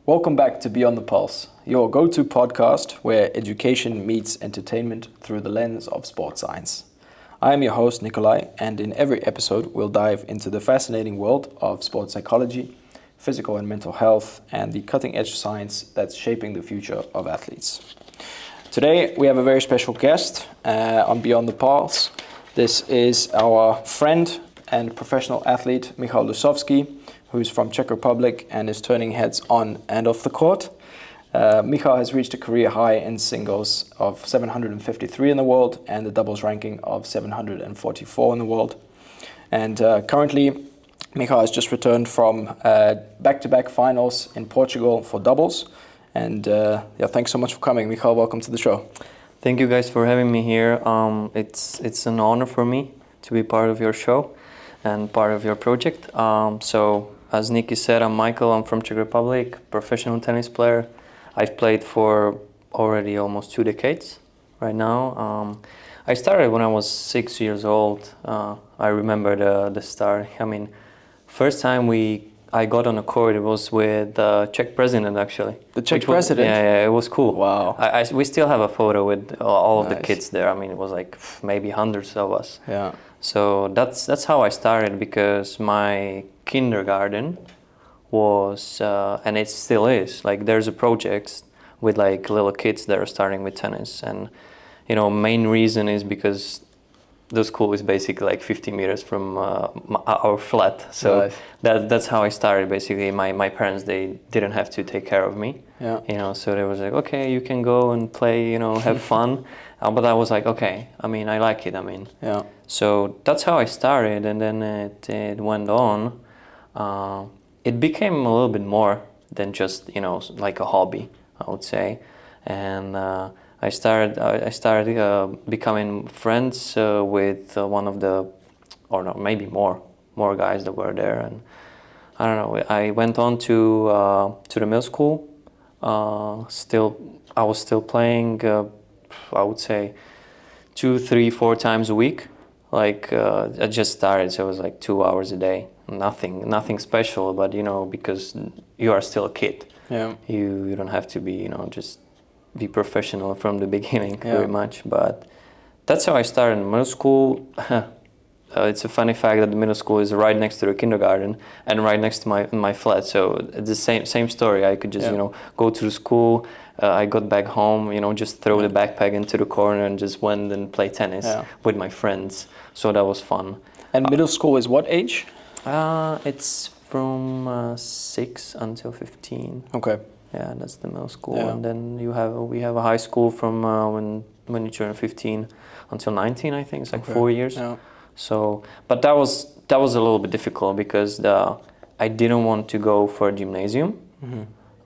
Welcome back to Beyond the Pulse, your go-to podcast where education meets entertainment through the lens of sports science. I am your host, Nikolai, and in every episode we'll dive into the fascinating world of sports psychology, physical and mental health, and the cutting-edge science that's shaping the future of athletes. Today we have a very special guest on Beyond the Pulse. This is our friend and professional athlete, Michal Lusovsky, who's from Czech Republic and is turning heads on and off the court. Michal has reached a career high in singles of 753 in the world and the doubles ranking of 744 in the world. And currently, Michal has just returned from back-to-back finals in Portugal for doubles. And thanks so much for coming. Michal, welcome to the show. Thank you guys for having me here. It's an honor for me to be part of your show and part of your project. So as Nikki said, I'm Michael. I'm from Czech Republic, professional tennis player. I've played for already almost 2 decades right now. I started when I was 6 years old. I remember the start. I mean, first time I got on a court, it was with the Czech president, actually. The Czech president? Yeah, it was cool. Wow. We still have a photo with all of Nice. the kids there. I mean, it was like maybe hundreds of us. Yeah. So that's how I started, because my kindergarten was, and it still is, like there's a project with like little kids that are starting with tennis. And, main reason is because the school is basically like 50 meters from our flat. So Nice. that's how I started, basically. My parents, they didn't have to take care of me. Yeah. So they was like, okay, you can go and play, have fun. But I was like, okay, I mean, I like it, Yeah. So that's how I started, and then it went on. It became a little bit more than just, like a hobby, I would say. And I started becoming friends with one of the, or no, maybe more guys that were there. And I don't know, I went on to the middle school. I was still playing, I would say 2, 3, 4 times a week. Like I just started, so it was like 2 hours a day. Nothing special, but because you are still a kid. Yeah. You don't have to be, just be professional from the beginning Yeah. very much. But that's how I started in middle school. It's a funny fact that the middle school is right next to the kindergarten and right next to my flat. So it's the same story. I could just go to the school. I got back home, just throw the backpack into the corner and just went and play tennis with my friends. So that was fun. And middle school is what age? It's from 6 until 15. Okay. Yeah, that's the middle school. Yeah. And then we have a high school from when you turn 15 until 19, I think. It's like 4 years. Yeah. So, but that was a little bit difficult because I didn't want to go for a gymnasium,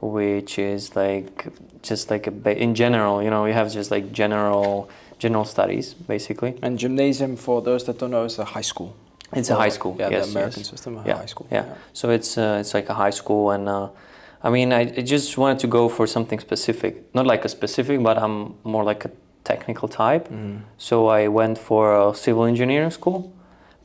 which is like just like in general, you have just like general studies basically. And gymnasium, for those that don't know, is a high school. It's a high school. Yeah, yes, the American yes. system, Yeah, high school. Yeah. So it's like a high school, and I mean, I just wanted to go for something specific, not like a specific, but I'm more like a technical type. So I went for a civil engineering school,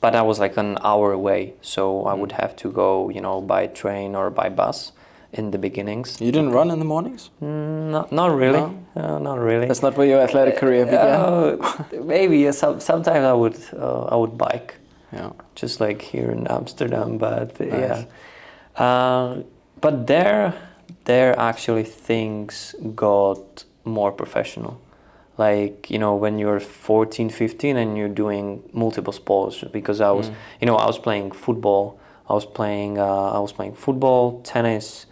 but I was like an hour away, so I would have to go, by train or by bus in the beginnings. You didn't run in the mornings? Not really. No? Not really. That's not where your athletic career began? Maybe sometimes I would bike. Yeah. Just like here in Amsterdam, but Nice. yeah. But there actually things got more professional. Like, when you're 14, 15 and you're doing multiple sports, because I was, I was playing football. I was playing football, tennis,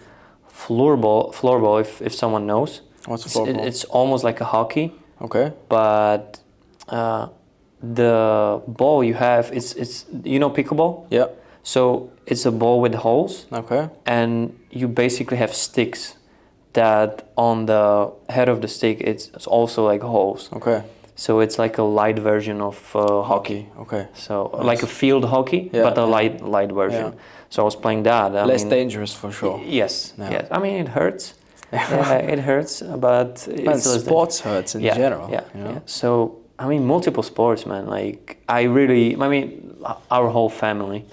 floorball, if someone knows. What's floorball? It's almost like a hockey. Okay. But the ball you have, it's pickleball? Yeah. So it's a ball with holes. Okay. And you basically have sticks that on the head of the stick, it's also like holes. Okay. So it's like a light version of hockey. Okay. So Nice. like a field hockey, Yeah, but a yeah. light version. Yeah. So I was playing that. Less dangerous for sure. Yes. Yeah. Yes. I mean, it hurts. Yeah, it hurts, but And it's less sports hurts in general. Yeah, you know? yeah. So I mean, multiple sports, man. Like our whole family,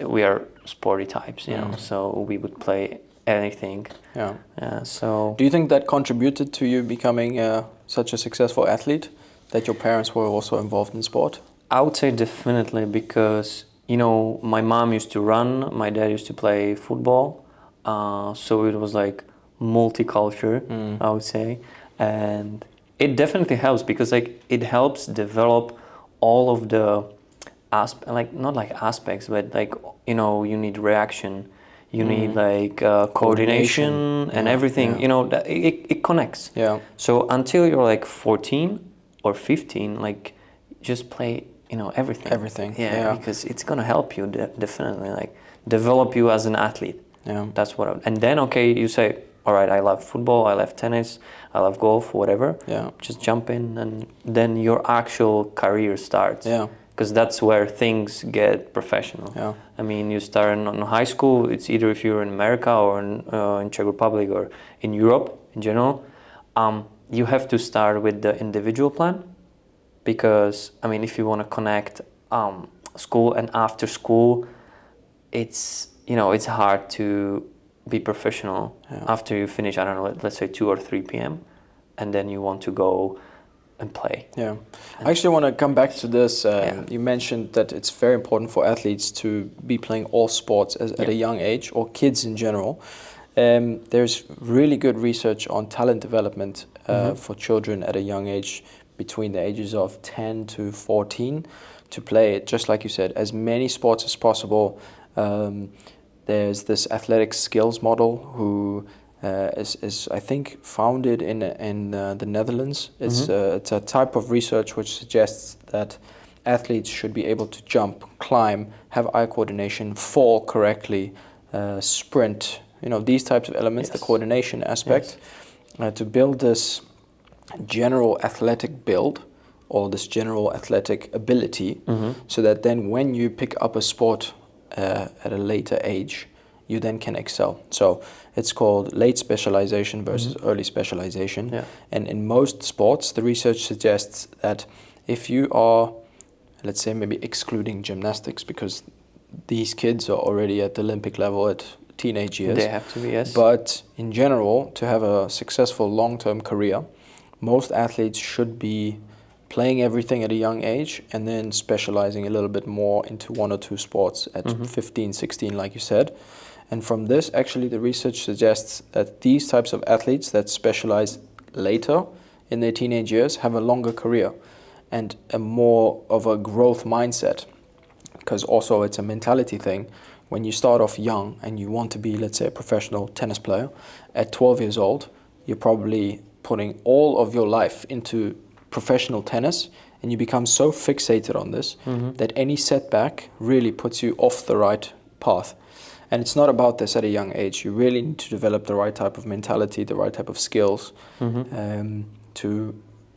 we are sporty types, you know. So we would play anything. Yeah. So Do you think that contributed to you becoming such a successful athlete, that your parents were also involved in sport? I would say definitely, because my mom used to run, my dad used to play football, so it was like multicultural, I would say, and it definitely helps because like it helps develop all of the not like aspects, but like you need reaction, you need like coordination and everything. That it connects. Yeah. So until you're like 14 or 15, like just play everything. Everything, Yeah, yeah. because it's gonna help you definitely, like develop you as an athlete. Yeah. That's and then okay, you say, all right, I love football, I love tennis, I love golf, whatever. Yeah. Just jump in, and then your actual career starts. Yeah. Because that's where things get professional. Yeah. I mean, you start in high school. It's either if you're in America or in Czech Republic or in Europe in general. You have to start with the individual plan, because I mean, if you want to connect school and after school, it's hard to be professional after you finish. I don't know, let's say 2 or 3 p.m. and then you want to go and play. Yeah, I actually want to come back to this. You mentioned that it's very important for athletes to be playing all sports at a young age, or kids in general. There's really good research on talent development for children at a young age, between the ages of 10 to 14, to play, just like you said, as many sports as possible. There's this athletic skills model who is I think founded in the Netherlands. It's a type of research which suggests that athletes should be able to jump, climb, have eye coordination, fall correctly, sprint. These types of elements, the coordination aspect, to build this general athletic build, or this general athletic ability, so that then when you pick up a sport at a later age, you then can excel. So it's called late specialization versus early specialization. Yeah. And in most sports, the research suggests that if you are, let's say, maybe excluding gymnastics, because these kids are already at the Olympic level at teenage years. They have to be, yes. But in general, to have a successful long-term career, most athletes should be playing everything at a young age and then specializing a little bit more into 1 or 2 sports at 15, 16, like you said. And from this, actually, the research suggests that these types of athletes that specialize later in their teenage years have a longer career and a more of a growth mindset, because also it's a mentality thing. When you start off young and you want to be, let's say, a professional tennis player, at 12 years old, you're probably putting all of your life into professional tennis, and you become so fixated on this that any setback really puts you off the right path. And it's not about this at a young age. You really need to develop the right type of mentality, the right type of skills, to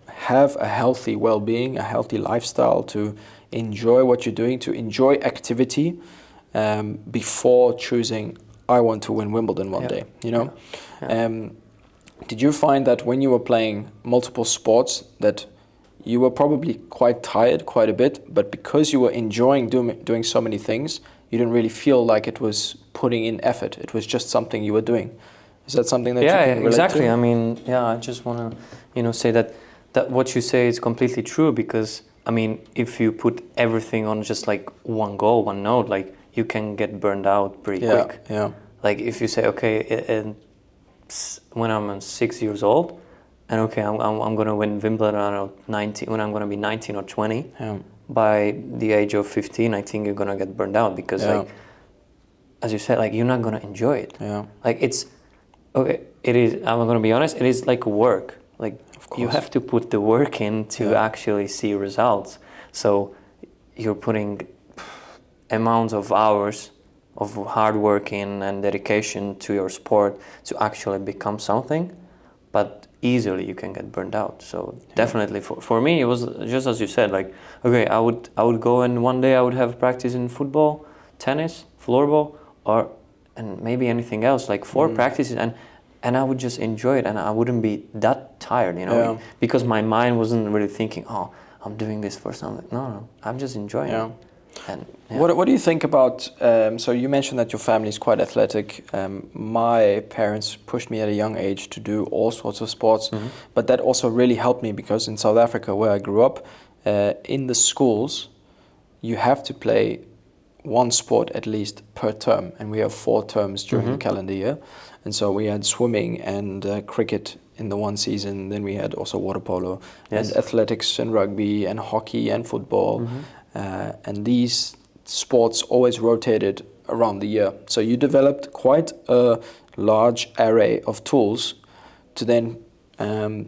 have a healthy well-being, a healthy lifestyle, to enjoy what you're doing, to enjoy activity before choosing, I want to win Wimbledon one day, Did you find that when you were playing multiple sports that you were probably quite tired quite a bit, but because you were enjoying doing so many things, you didn't really feel like it was putting in effort? It was just something you were doing. Is that something that you can relate exactly to? I mean, I just want to say that what you say is completely true, because I mean, if you put everything on just like one goal, one note, like you can get burned out pretty quick. Like if you say, okay, and when I'm 6 years old, and okay, I'm gonna win Wimbledon at 19, when I'm gonna be 19 or 20. By the age of 15, I think you're gonna get burned out, because like, as you said, like you're not gonna enjoy it. Like it's okay. It is. I'm gonna be honest. It is like work. Like you have to put the work in to actually see results. So you're putting amounts of hours of hard working and dedication to your sport to actually become something, but easily you can get burned out. So definitely for me, it was just as you said, like, okay, I would go, and one day I would have practice in football, tennis, floorball, and maybe anything else, like 4 practices, and I would just enjoy it, and I wouldn't be that tired, because my mind wasn't really thinking, oh, I'm doing this for something. No, I'm just enjoying it. And What do you think about, so you mentioned that your family is quite athletic. My parents pushed me at a young age to do all sorts of sports, but that also really helped me because in South Africa, where I grew up, in the schools, you have to play one sport at least per term, and we have 4 terms during the calendar year. And so we had swimming and cricket in the one season, then we had also water polo, Yes. and athletics and rugby and hockey and football. And these sports always rotated around the year. So you developed quite a large array of tools to then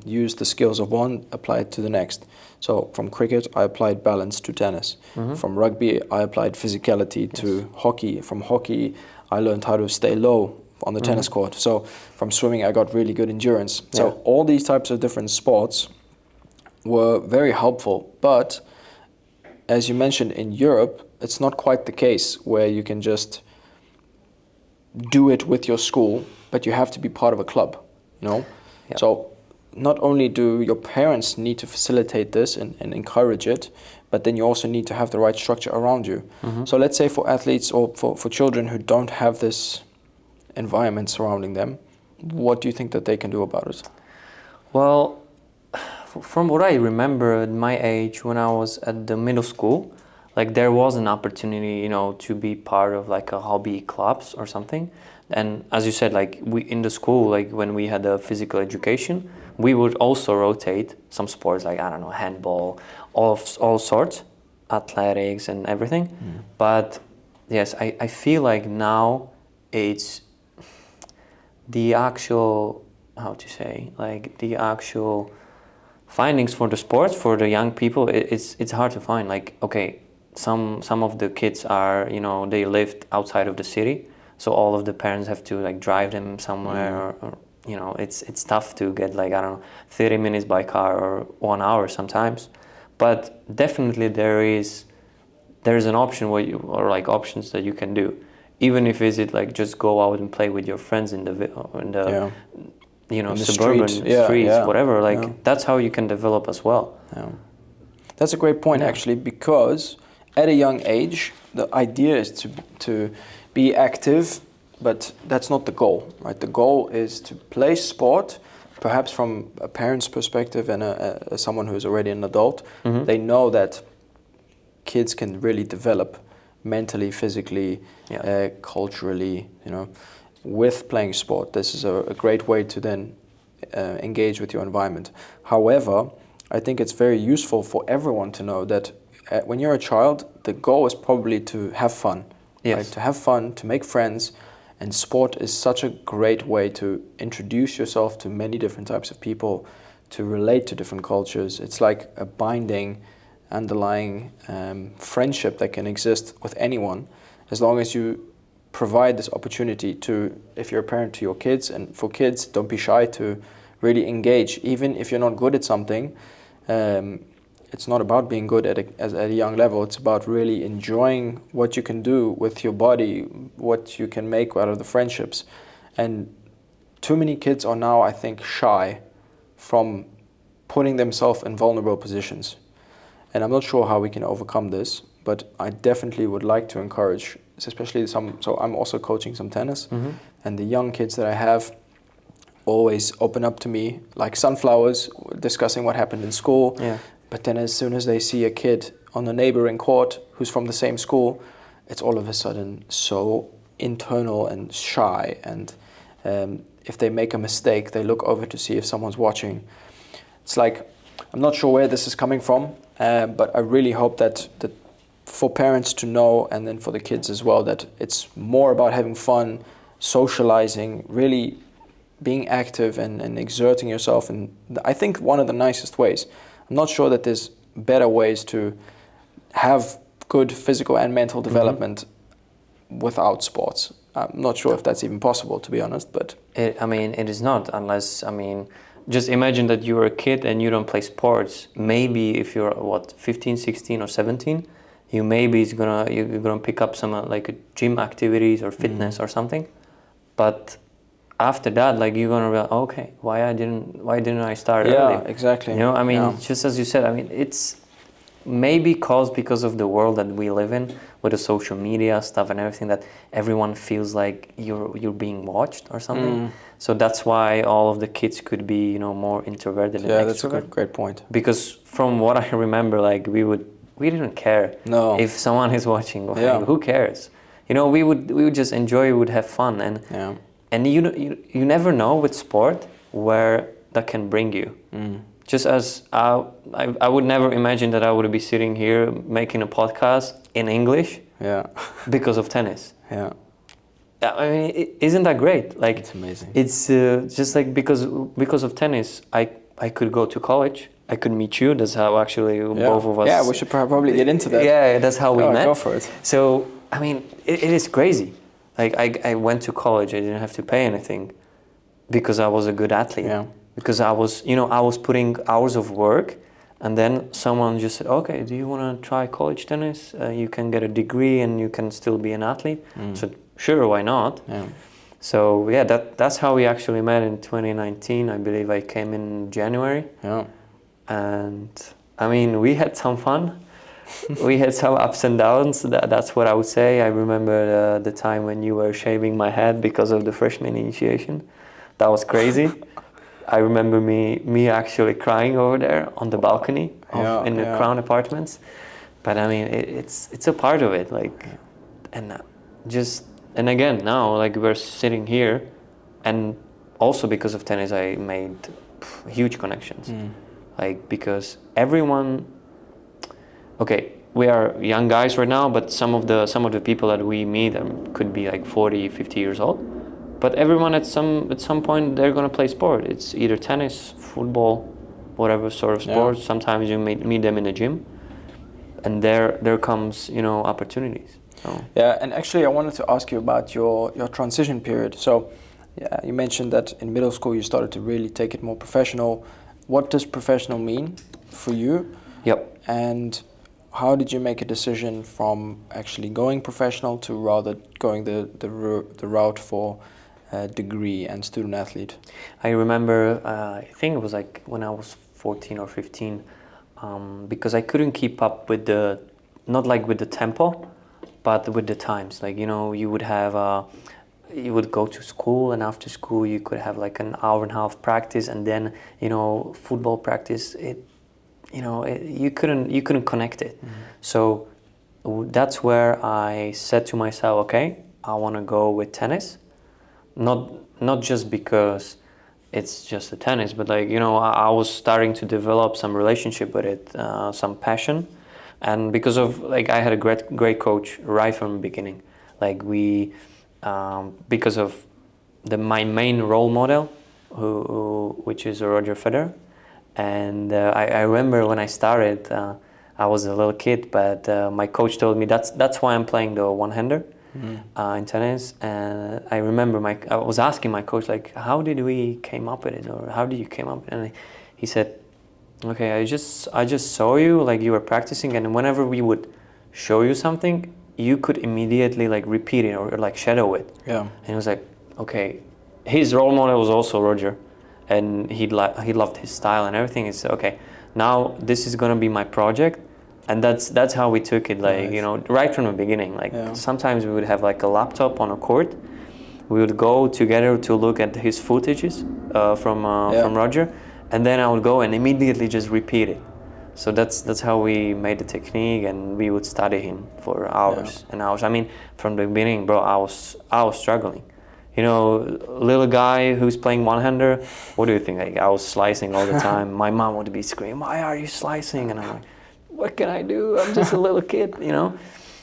use the skills of one, apply it to the next. So from cricket, I applied balance to tennis. From rugby, I applied physicality to hockey. From hockey, I learned how to stay low on the tennis court. So from swimming, I got really good endurance. So all these types of different sports were very helpful. But as you mentioned, in Europe, it's not quite the case where you can just do it with your school, but you have to be part of a club, you know? Yeah. So not only do your parents need to facilitate this and encourage it, but then you also need to have the right structure around you. So let's say for athletes or for children who don't have this environment surrounding them, what do you think that they can do about it? Well, from what I remember at my age, when I was at the middle school, like there was an opportunity, you know, to be part of like a hobby clubs or something. And as you said, like we in the school, like when we had a physical education, we would also rotate some sports, like I don't know, handball, all sorts, athletics and everything. But yes, I feel like now it's the actual, how to say, like the actual findings for the sports for the young people. It's hard to find. Like okay, some of the kids are, you know, they lived outside of the city, so all of the parents have to like drive them somewhere, or you know, it's tough to get like I don't know 30 minutes by car or 1 hour sometimes. But definitely there's an option where you, or like options that you can do, even if is it like just go out and play with your friends in the you know, In the suburban street. Yeah, streets, yeah, whatever. Like yeah. that's how you can develop as well. Yeah. That's a great point, actually, because at a young age, the idea is to be active, but that's not the goal, right? The goal is to play sport, perhaps from a parent's perspective and someone who's already an adult. They know that kids can really develop mentally, physically, culturally, you know, with playing sport. This is a great way to then engage with your environment. However, I think it's very useful for everyone to know that when you're a child, the goal is probably to have fun, right? To have fun, to make friends, and sport is such a great way to introduce yourself to many different types of people, to relate to different cultures. It's like a binding, underlying friendship that can exist with anyone, as long as you provide this opportunity to, if you're a parent, to your kids. And for kids, don't be shy to really engage, even if you're not good at something. It's not about being good at a young level. It's about really enjoying what you can do with your body, what you can make out of the friendships. And too many kids are now, I think, shy from putting themselves in vulnerable positions. And I'm not sure how we can overcome this, but I definitely would like to encourage, especially so I'm also coaching some tennis, and the young kids that I have always open up to me like sunflowers, discussing what happened in school. But then as soon as they see a kid on a neighboring court who's from the same school, it's all of a sudden so internal and shy. And if they make a mistake, they look over to see if someone's watching. It's like, I'm not sure where this is coming from, but I really hope that for parents to know, and then for the kids as well, that it's more about having fun, socializing, really being active and exerting yourself. And I think one of the nicest ways, I'm not sure that there's better ways to have good physical and mental development without sports. I'm not sure if that's even possible, to be honest, but... It is not, unless, just imagine that you're a kid and you don't play sports. Maybe if you're, 15, 16 or 17, you're gonna pick up some like gym activities or fitness or something. But after that, like you're gonna be okay, why didn't I start earlier? Yeah, exactly. You know, just as you said, maybe because of the world that we live in, with the social media stuff and everything, that everyone feels like you're being watched or something. So that's why all of the kids could be, you know, more introverted and extrovert. That's a great point. Because from what I remember, like we didn't care if someone is watching. Like, who cares? You know, we would just enjoy, we would have fun, and you never know with sport where that can bring you. Just as I would never imagine that I would be sitting here making a podcast in English because of tennis. I mean, isn't that great? Like, it's amazing. It's just like because of tennis, I could go to college. I could meet you. That's how actually both of us. Yeah, we should probably get into that. Yeah, that's how we met. Go for it. So I mean, it is crazy. Like I went to college. I didn't have to pay anything because I was a good athlete. Because I was putting hours of work, and then someone just said, "Okay, do you want to try college tennis? You can get a degree and you can still be an athlete." So sure, why not? So yeah, that's how we actually met in 2019. I believe I came in January. And I mean, we had some fun. We had some ups and downs. That's what I would say. I remember the time when you were shaving my head because of the freshman initiation. That was crazy. I remember me actually crying over there on the balcony in the Crown Apartments. But I mean, it's a part of it. Like, and again now, like, we're sitting here, and also because of tennis, I made huge connections. Like, because everyone, okay, we are young guys right now, but some of the people that we meet could be like 40, 50 years old. But everyone at some point they're gonna play sport. It's either tennis, football, whatever sort of sport. Sometimes you meet them in the gym, and there comes, you know, opportunities. So. Yeah, and actually I wanted to ask you about your transition period. So you mentioned that in middle school you started to really take it more professional. What does professional mean for you? Yep. And how did you make a decision from actually going professional to rather going the route for degree and student athlete? I remember, I think it was like when I was 14 or 15, because I couldn't keep up with not like with the tempo, but with the times. Like, you know, you would go to school, and after school you could have like an hour and a half practice, and then, you know, football practice. You couldn't connect it. So that's where I said to myself, okay, I want to go with tennis. Not just because it's just a tennis, but like, you know, I was starting to develop some relationship with it, some passion, and because of, like, I had a great coach right from the beginning. Like, because of my main role model, which is Roger Federer, and I remember when I started, I was a little kid, but my coach told me that's why I'm playing the one-hander. In tennis. And I remember I was asking my coach, like, how did we came up with it, or how did you came up? And he said, okay, I just saw you, like, you were practicing, and whenever we would show you something, you could immediately like repeat it or like shadow it. And he was like, okay, his role model was also Roger, and he loved his style and everything. He said, okay, now this is gonna be my project. And that's how we took it, like, you know, right from the beginning. Like, sometimes we would have like a laptop on a court. We would go together to look at his footages from Roger, and then I would go and immediately just repeat it. So that's how we made the technique, and we would study him for hours and hours. I mean, from the beginning, bro, I was struggling. You know, little guy who's playing one-hander. What do you think? Like, I was slicing all the time. My mom would be screaming, "Why are you slicing?" And I'm like, what can I do? I'm just a little kid, you know?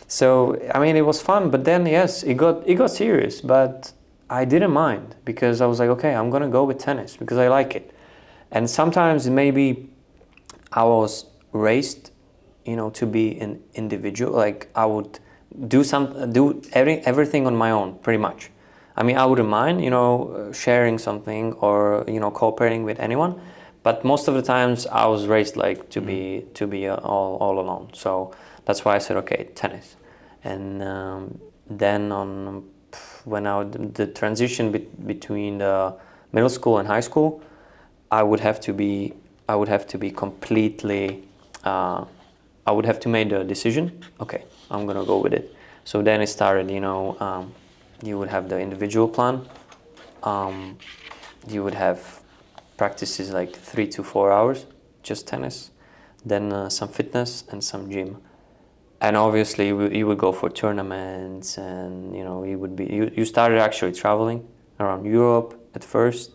So, I mean, it was fun, but then, yes, it got serious, but I didn't mind, because I was like, okay, I'm gonna go with tennis because I like it. And sometimes maybe I was raised, you know, to be an individual. Like, I would do everything on my own, pretty much. I mean, I wouldn't mind, you know, sharing something or, you know, cooperating with anyone. But most of the times I was raised like to be all alone. So that's why I said, okay, tennis. And then when the transition between the middle school and high school, I would have to be completely I would have to make the decision. Okay, I'm gonna go with it. So then it started. You would have the individual plan. You would have practices like 3 to 4 hours, just tennis, then some fitness and some gym. And obviously you would go for tournaments, and you started actually traveling around Europe at first,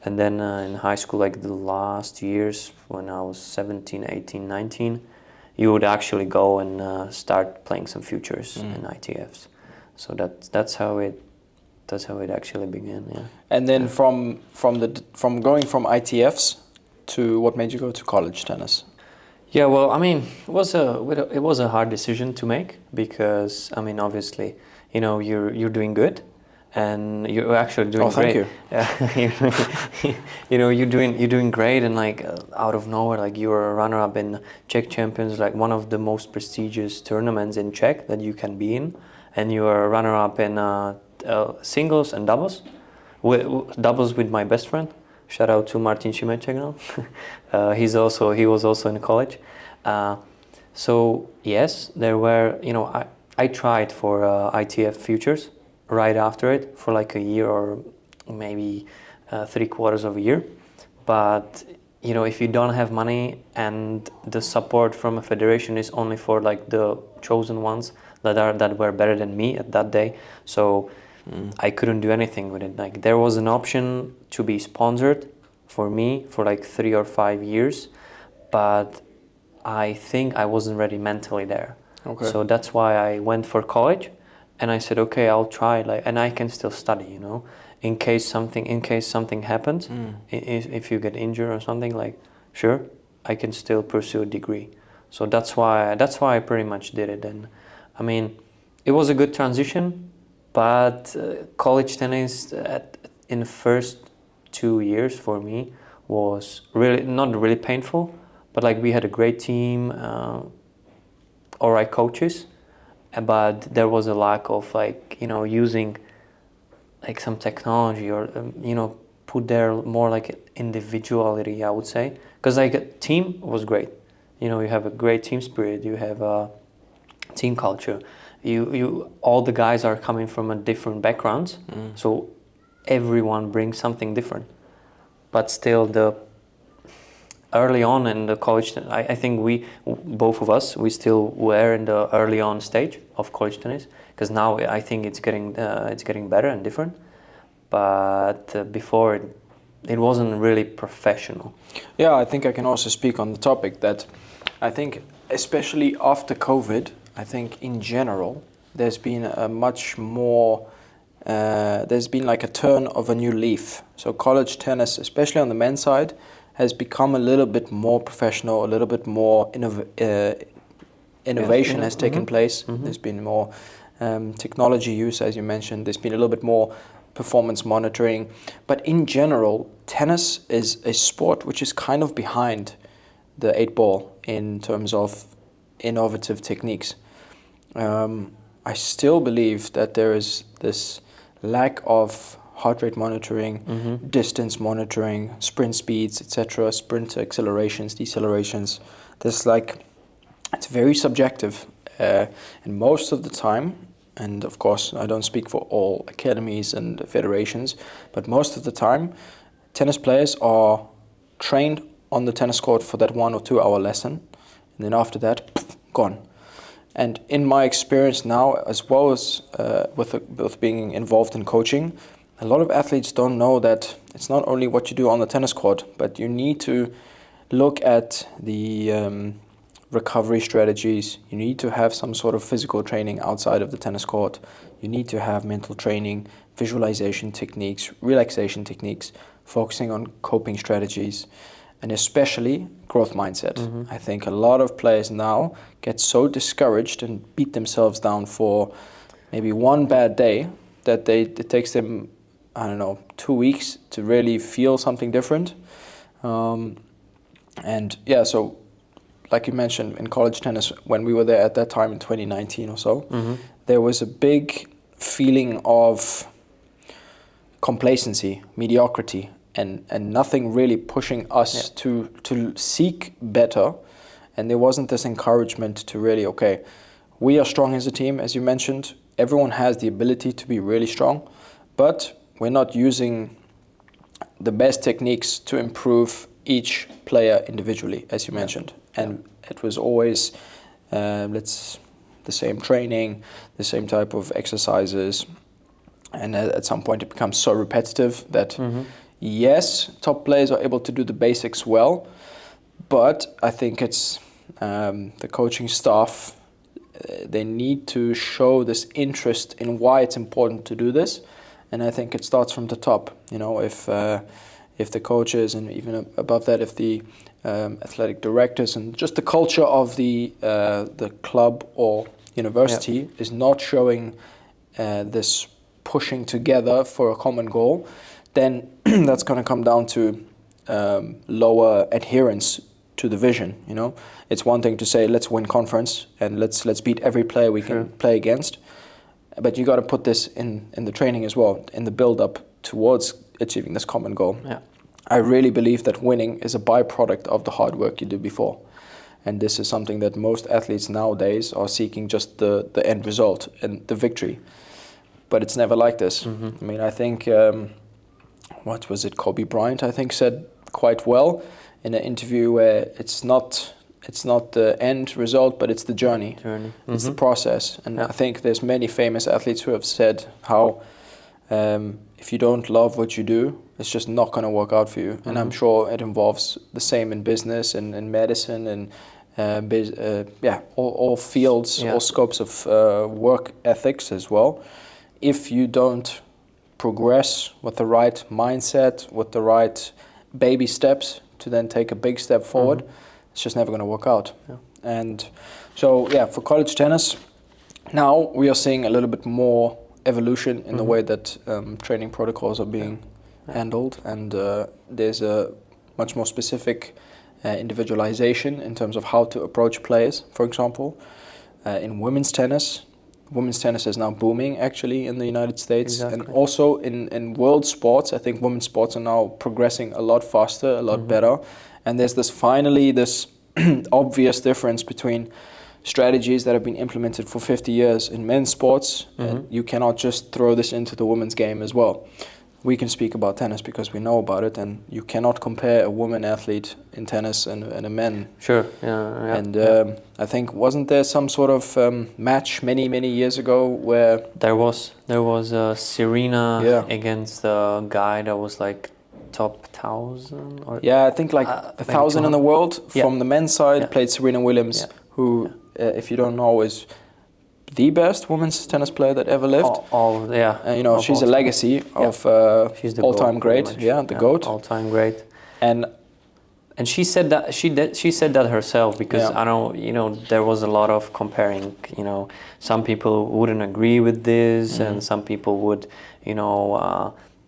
and then in high school, like the last years when I was 17, 18, 19, you would actually go and start playing some futures and ITFs. So that's how it actually began. Yeah. And then from going from ITFs to what made you go to college tennis? Yeah, well, I mean, it was a hard decision to make because, I mean, obviously, you're doing good, and you're actually doing thank great. you. Yeah, you're doing great, and like out of nowhere, like you were a runner-up in Czech Champions, like one of the most prestigious tournaments in Czech that you can be in, and you are a runner-up in singles and doubles, doubles with my best friend. Shout out to Martin Šimeček now. He was also in college. So yes, there were, I tried for ITF futures right after it for like a year or maybe 3/4 of a year. But if you don't have money and the support from a federation is only for like the chosen ones that were better than me at that day, so I couldn't do anything with it. Like there was an option to be sponsored for me for like 3 or 5 years, but I think I wasn't ready mentally there. Okay. So that's why I went for college, and I said, okay, I'll try. Like, and I can still study, in case something happens, if you get injured or something. Like, sure, I can still pursue a degree. So that's why I pretty much did it. And I mean, it was a good transition. But college tennis in the first 2 years for me was really not really painful, but like we had a great team, all right coaches, but there was a lack of like using like some technology or put there more like individuality, I would say, because like a team was great. You have a great team spirit, you have a team culture. You all the guys are coming from a different backgrounds, so everyone brings something different. But still, the early on in the college, I think both of us, we still were in the early on stage of college tennis, because now I think it's getting better and different. But before it wasn't really professional. Yeah, I think I can also speak on the topic that I think especially after COVID, I think in general, there's been a much more, there's been like a turn of a new leaf. So college tennis, especially on the men's side, has become a little bit more professional, a little bit more innovation has taken place. There's been more technology use, as you mentioned. There's been a little bit more performance monitoring. But in general, tennis is a sport which is kind of behind the 8-ball in terms of innovative techniques. I still believe that there is this lack of heart rate monitoring, distance monitoring, sprint speeds, etc., sprint accelerations, decelerations. It's very subjective, and most of the time, and of course I don't speak for all academies and federations, but most of the time, tennis players are trained on the tennis court for that 1 or 2 hour lesson, and then after that, gone. And in my experience now, as well as with being involved in coaching, a lot of athletes don't know that it's not only what you do on the tennis court, but you need to look at the recovery strategies. You need to have some sort of physical training outside of the tennis court. You need to have mental training, visualization techniques, relaxation techniques, focusing on coping strategies, and especially growth mindset. I think a lot of players now get so discouraged and beat themselves down for maybe one bad day that it takes them, 2 weeks to really feel something different. And yeah, so like you mentioned, in college tennis, when we were there at that time in 2019 or so, there was a big feeling of complacency, mediocrity, and nothing really pushing us to seek better and there wasn't this encouragement to really, okay, we are strong as a team, as you mentioned. Everyone has the ability to be really strong, but we're not using the best techniques to improve each player individually, as you mentioned. And it was always the same training, the same type of exercises, and at some point it becomes so repetitive that yes, top players are able to do the basics well, but I think it's the coaching staff, they need to show this interest in why it's important to do this. And I think it starts from the top. If the coaches, and even above that, if the athletic directors and just the culture of the club or university is not showing this pushing together for a common goal, then that's going to come down to lower adherence to the vision. It's one thing to say, let's win conference and let's beat every player we can play against. But you got to put this in the training as well, in the build-up towards achieving this common goal. Yeah. I really believe that winning is a byproduct of the hard work you did before. And this is something that most athletes nowadays are seeking, just the end result and the victory. But it's never like this. I mean, I think, what was it, Kobe Bryant, I think, said quite well in an interview where it's not the end result, but it's the journey. It's the process. And I think there's many famous athletes who have said how if you don't love what you do, it's just not going to work out for you. And I'm sure it involves the same in business and in medicine and all fields, all scopes of work ethics as well. If you don't progress with the right mindset, with the right baby steps to then take a big step forward, it's just never going to work out. And so, for college tennis, now we are seeing a little bit more evolution in the way that training protocols are being handled, and there's a much more specific individualization in terms of how to approach players. For example, in women's tennis is now booming actually in the United States, and also in world sports. I think women's sports are now progressing a lot faster, a lot better. And there's this obvious difference between strategies that have been implemented for 50 years in men's sports. And you cannot just throw this into the women's game as well. We can speak about tennis because we know about it, and you cannot compare a woman athlete in tennis and a man. Sure, And I think, wasn't there some sort of match many years ago where there was Serena against a guy that was like top 1,000 or I think like 1,000 in the world from the men's side, played Serena Williams, who if you don't know is the best women's tennis player that ever lived. She's a legacy of she's the all-time great. The GOAT. All-time great. And she said that she said that herself, because I know, there was a lot of comparing. Some people wouldn't agree with this, and some people would,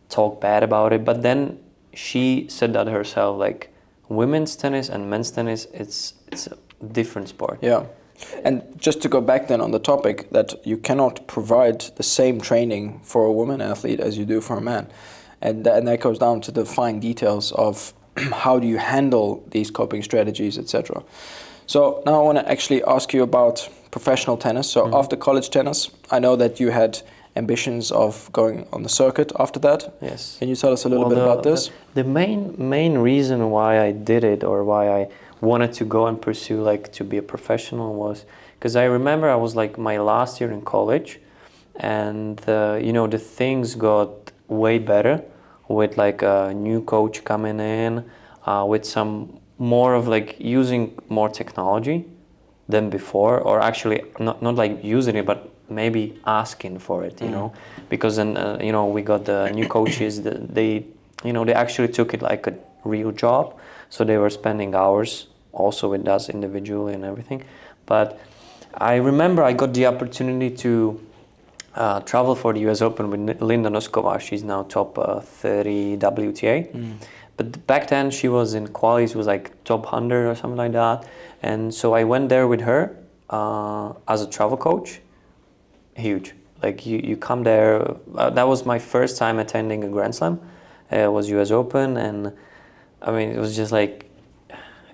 talk bad about it. But then she said that herself, like, women's tennis and men's tennis, it's a different sport. Yeah. And just to go back then on the topic, that you cannot provide the same training for a woman athlete as you do for a man. And that goes down to the fine details of how do you handle these coping strategies, etc. So now I want to actually ask you about professional tennis. So after college tennis, I know that you had ambitions of going on the circuit after that. Yes. Can you tell us a little bit about this? The main reason why I did it, or why I wanted to go and pursue to be a professional, was because I remember I was like my last year in college, and the things got way better with like a new coach coming in, with some more of like using more technology than before, or actually not like using it, but maybe asking for it, because then we got the new coaches. They actually took it like a real job, so they were spending hours also with us individually and everything. But I remember I got the opportunity to travel for the US Open with Linda Noskova. She's now top 30 WTA. But back then she was in quali, she was like top 100 or something like that. And so I went there with her as a travel coach. Huge. Like you come there, that was my first time attending a Grand Slam. It was US Open, and I mean, it was just like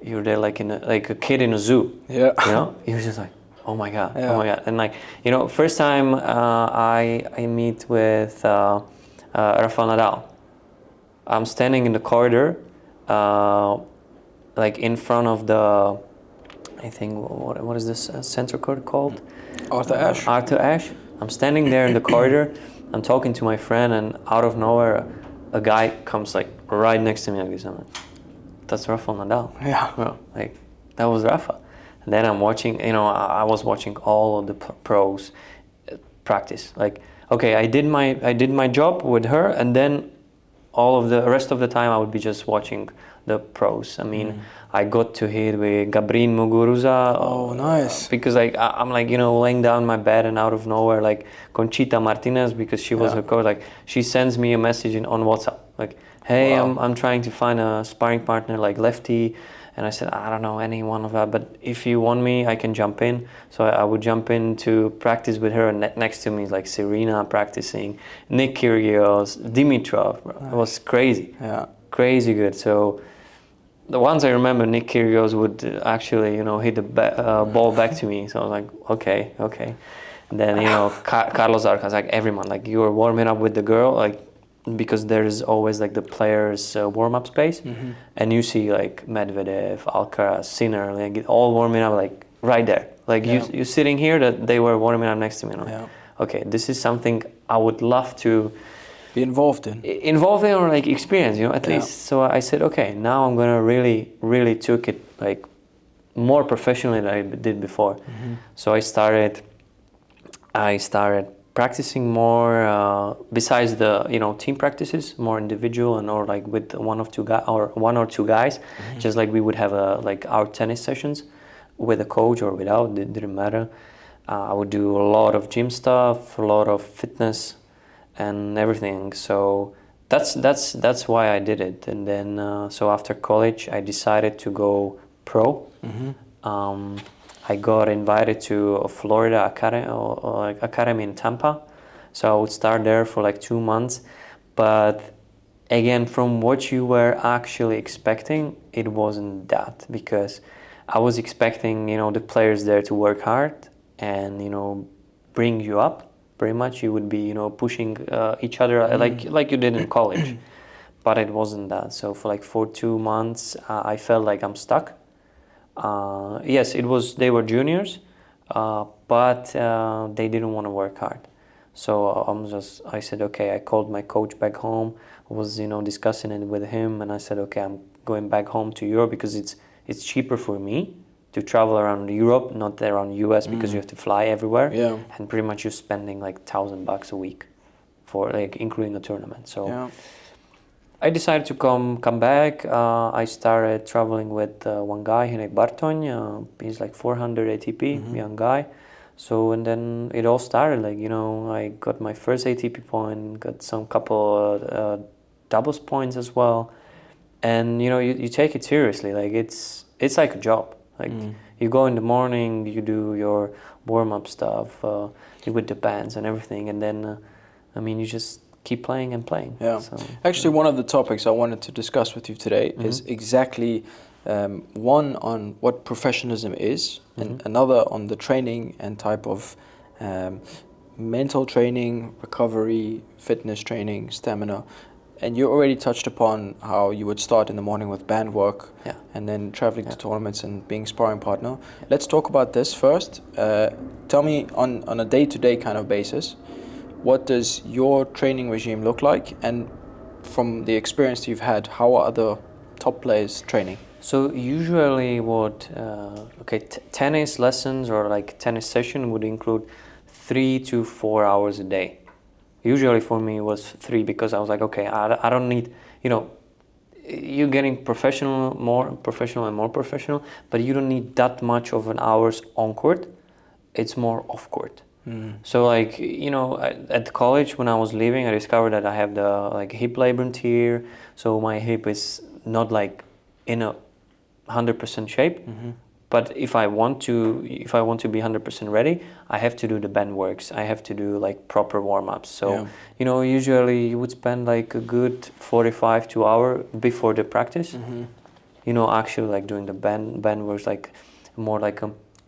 you're there like like a kid in a zoo. Yeah. You know, you're just like, oh my god, Yeah. oh my god, and like, you know, first time I meet with Rafael Nadal. I'm standing in the corridor, like in front of the, I think, what is this center court called? Arthur Ashe. Arthur Ashe. I'm standing there in the corridor. I'm talking to my friend, and out of nowhere, a guy comes like right next to me like this. I'm like, that's Rafael Nadal. Yeah. Bro, like that was Rafa. And then I'm watching. You know, I was watching all of the pros practice. Like, okay, I did my job with her, and then all of the rest of the time I would be just watching the pros. I mean, I got to hit with Gabrin Muguruza. Oh, nice. Because like I'm like, you know, laying down my bed, and out of nowhere, like Conchita Martinez, because she was her coach, like she sends me a message on WhatsApp, like, hey, I'm trying to find a sparring partner like lefty. And I said, I don't know any one of that, but if you want me, I can jump in. So I would jump in to practice with her, and next to me is like Serena practicing, Nick Kyrgios, Dimitrov. Bro. It was crazy, crazy good. So the ones I remember, Nick Kyrgios would actually, you know, hit the ball back to me. So I was like, okay. And then, you know, Carlos Alcaraz, like everyone, like you were warming up with the girl, like, because there's always like the players' warm-up space, and you see like Medvedev, Alcaraz, Sinner, like all warming up like right there. Like you sitting here, that they were warming up next to me. And I'm like, okay, this is something I would love to be involved in. Or like experience, you know, at least. So I said, okay, now I'm gonna really took it like more professionally than I did before. So I started practicing more besides the, you know, team practices, more individual and or like with one or two guys, just like we would have like our tennis sessions with a coach or without, it didn't matter. I would do a lot of gym stuff, a lot of fitness and everything. So that's why I did it. And then so after college I decided to go pro. I got invited to a Florida academy in Tampa, so I would start there for like 2 months. But again, from what you were actually expecting, it wasn't that, because I was expecting, you know, the players there to work hard and, you know, bring you up. Pretty much, you would be, you know, pushing each other like you did in college, but it wasn't that. So for 2 months, I felt like I'm stuck. Yes, it was. They were juniors, but they didn't want to work hard. So I said, okay. I called my coach back home. Was, you know, discussing it with him, and I said, okay, I'm going back home to Europe because it's cheaper for me to travel around Europe, not around US, because you have to fly everywhere. Yeah. And pretty much you're spending like $1,000 a week for like including the tournament. So. Yeah. I decided to come back. I started traveling with one guy, Hinek Bartony. He's like 400 ATP, young guy. So, and then it all started, like, you know, I got my first ATP point, got some couple doubles points as well. And, you know, you take it seriously. Like, it's like a job. Like, you go in the morning, you do your warm-up stuff, you with the bands and everything. And then, I mean, you just keep playing and playing. Yeah. So, actually, one of the topics I wanted to discuss with you today is exactly one on what professionalism is, and another on the training and type of mental training, recovery, fitness training, stamina. And you already touched upon how you would start in the morning with band work, and then traveling to tournaments and being sparring partner. Let's talk about this first. Tell me on a day-to-day kind of basis, what does your training regime look like? And from the experience you've had, how are other top players training? So usually tennis lessons or like tennis session would include 3 to 4 hours a day. Usually for me it was 3, because I was like, okay, I don't need, you know, you're getting more professional, but you don't need that much of an hours on court. It's more off court. So like, you know, at college when I was leaving, I discovered that I have the like hip labrum tear. So my hip is not like in a 100% shape. But if I want to be 100% ready, I have to do the bend works. I have to do like proper warm-ups. So, you know, usually you would spend like a good 45 to hour before the practice. actually like doing the band works, like more like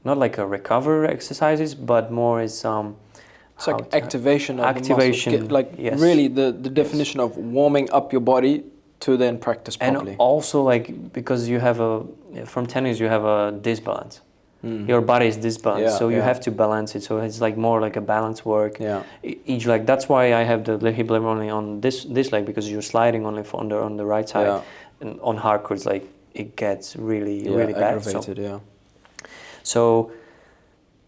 not like a recovery exercises, but more is It's like activation of the activation, muscles. Like yes. really the definition of warming up your body to then practice properly. And also like because you have from tennis you have a disbalance. Your body is disbalanced, so you have to balance it. So it's like more like a balance work. Yeah. Each leg. That's why I have the hip lever only on this leg, because you're sliding only on the right side. Yeah. And on hard courts, like it gets really bad. Aggravated. So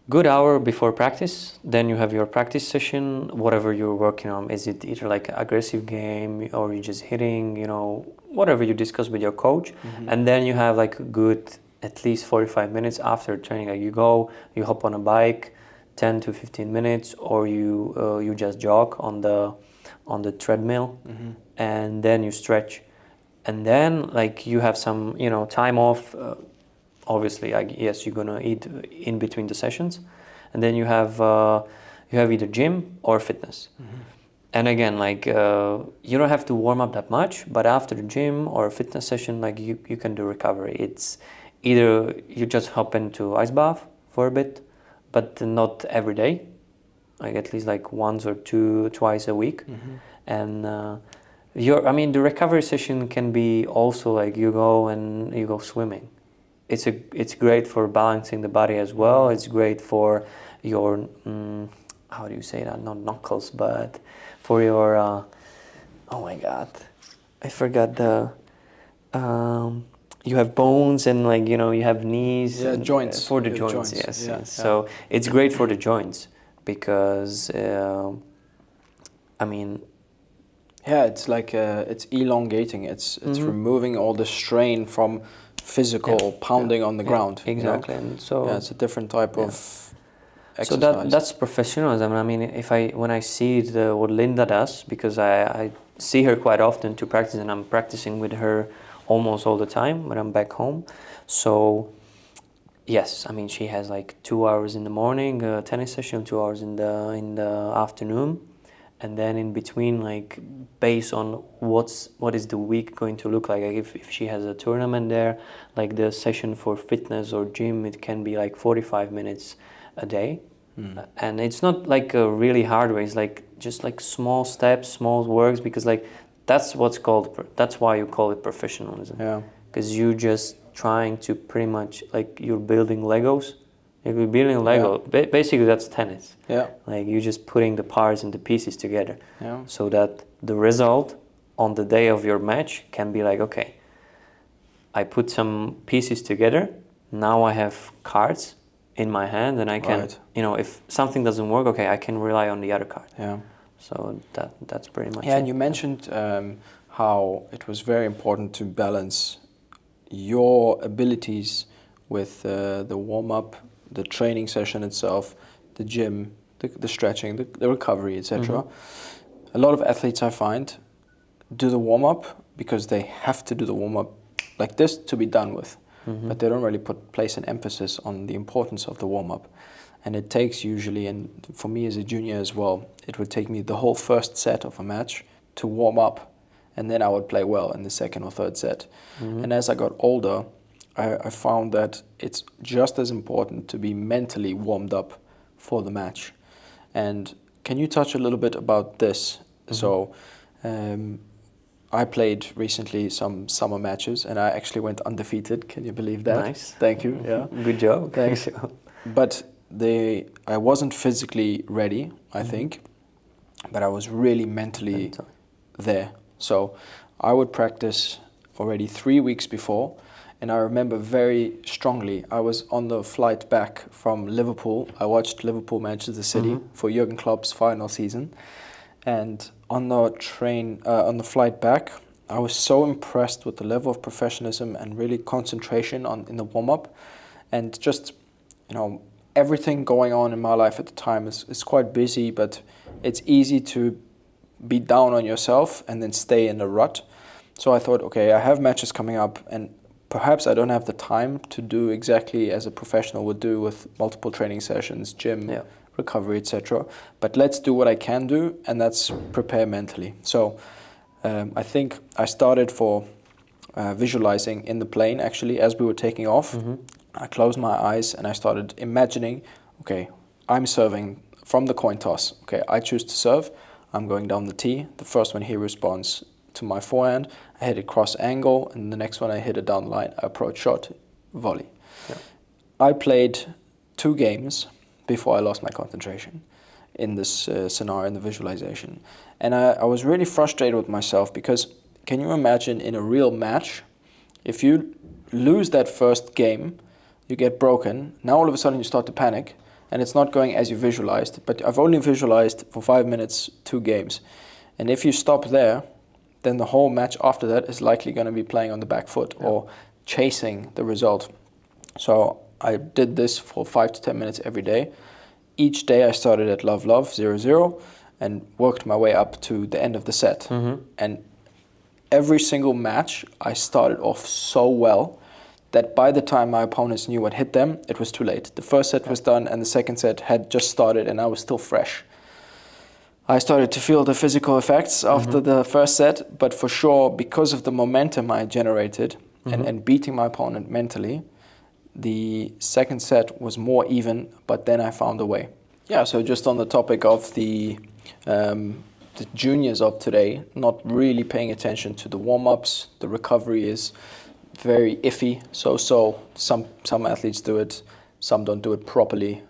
good hour before practice. Then you have your practice session. Whatever you're working on, is it either like an aggressive game or you're just hitting? Whatever you discuss with your coach, and then you have like a good at least 45 minutes after training. Like you hop on a bike, 10 to 15 minutes, or you just jog on the treadmill, and then you stretch, and then like you have some time off. Obviously, yes, you're gonna eat in between the sessions, and then you have either gym or fitness. And again, like you don't have to warm up that much, but after the gym or fitness session, like you can do recovery. It's either you just hop into ice bath for a bit, but not every day, like at least like once or twice a week. And the recovery session can be also like you go swimming. It's great for balancing the body as well. It's great for your how do you say that? Not knuckles, but for your oh my god, I forgot the you have bones and like you have knees. Yeah, and, joints. For the joints, yes. So it's great for the joints because it's like it's elongating. It's removing all the strain from physical pounding on the ground. Exactly. And so it's a different type of exercise. So that's professionalism. I mean, when I see what Linda does, because I see her quite often to practice, and I'm practicing with her almost all the time when I'm back home. So yes, I mean she has like 2 hours in the morning tennis session, 2 hours in the afternoon, and then in between, like based on what is the week going to look like if she has a tournament there, like the session for fitness or gym, it can be like 45 minutes a day. And it's not like a really hard way. It's like just like small steps, small works, because like that's why you call it professionalism. Because you just trying to pretty much like you're building Legos. If you're building Lego, basically that's tennis. Like you're just putting the parts and the pieces together. So that the result on the day of your match can be like, okay, I put some pieces together. Now I have cards in my hand, and I can, if something doesn't work, okay, I can rely on the other card. So that's pretty much it. And you mentioned how it was very important to balance your abilities with the warm-up, the training session itself, the gym, the stretching, the recovery, etc. A lot of athletes I find do the warm-up because they have to do the warm-up like this to be done with. But they don't really place an emphasis on the importance of the warm-up. And it takes usually, and for me as a junior as well, it would take me the whole first set of a match to warm up, and then I would play well in the second or third set. And as I got older, I found that it's just as important to be mentally warmed up for the match. And can you touch a little bit about this? So I played recently some summer matches, and I actually went undefeated. Can you believe that? Nice. Thank you. Yeah. Good job. Thanks. But I wasn't physically ready, I think, but I was really mentally there. So I would practice already 3 weeks before, and I remember very strongly, I was on the flight back from Liverpool. I watched Liverpool Manchester City for Jurgen Klopp's final season. And on the flight back, I was so impressed with the level of professionalism and really concentration in the warm-up. And just, everything going on in my life at the time is quite busy, but it's easy to be down on yourself and then stay in a rut. So I thought, okay, I have matches coming up, and perhaps I don't have the time to do exactly as a professional would do with multiple training sessions, gym, recovery, etc. But let's do what I can do, and that's prepare mentally. So I think I started for visualizing in the plane actually as we were taking off. I closed my eyes and I started imagining, okay, I'm serving from the coin toss. Okay, I choose to serve. I'm going down the tee. The first one he responds to my forehand. I hit it cross angle, and the next one I hit it down the line. I approach shot, volley. Yeah. I played 2 games before I lost my concentration in this scenario, in the visualization. And I was really frustrated with myself because can you imagine in a real match, if you lose that first game, you get broken, now all of a sudden you start to panic, and it's not going as you visualized, but I've only visualized for 5 minutes 2 games. And if you stop there, then the whole match after that is likely going to be playing on the back foot or chasing the result. So I did this for 5 to 10 minutes every day. Each day I started at love, 0-0, and worked my way up to the end of the set. And every single match I started off so well that by the time my opponents knew what hit them, it was too late. The first set was done and the second set had just started and I was still fresh. I started to feel the physical effects after the first set, but for sure, because of the momentum I generated and beating my opponent mentally, the second set was more even, but then I found a way. Yeah, so just on the topic of the juniors of today, not really paying attention to the warm-ups, the recovery is very iffy. So some athletes do it, some don't do it properly.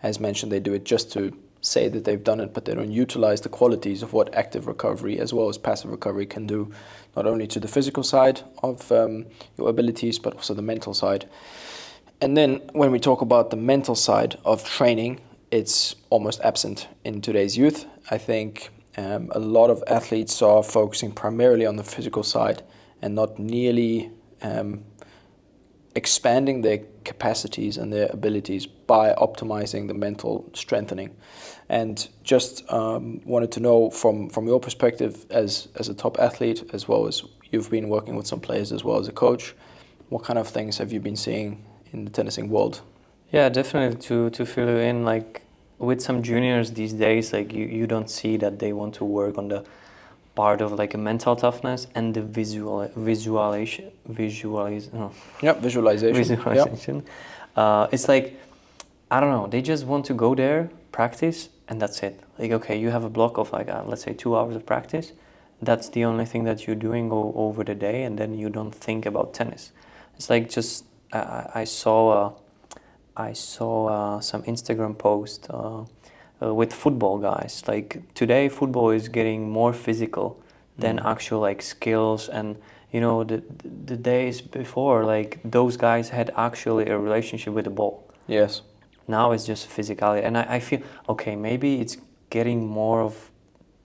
As mentioned, they do it just to say that they've done it, but they don't utilize the qualities of what active recovery as well as passive recovery can do, not only to the physical side of your abilities, but also the mental side. And then when we talk about the mental side of training, it's almost absent in today's youth. I think a lot of athletes are focusing primarily on the physical side and not nearly expanding their capacities and their abilities by optimizing the mental strengthening. And just wanted to know from your perspective as a top athlete, as well as you've been working with some players as well as a coach, what kind of things have you been seeing in the tennising world? Yeah, definitely to fill you in, like with some juniors these days, like you don't see that they want to work on the part of like a mental toughness and the visualization. It's like, I don't know, they just want to go there, practice, and that's it. Like, okay, you have a block of like, let's say 2 hours of practice. That's the only thing that you're doing over the day, and then you don't think about tennis. It's like just, I saw some Instagram post with football guys. Like today, football is getting more physical than actual like skills. And you know, the days before, like those guys had actually a relationship with the ball. Yes. Now it's just physicality, and I feel okay. Maybe it's getting more of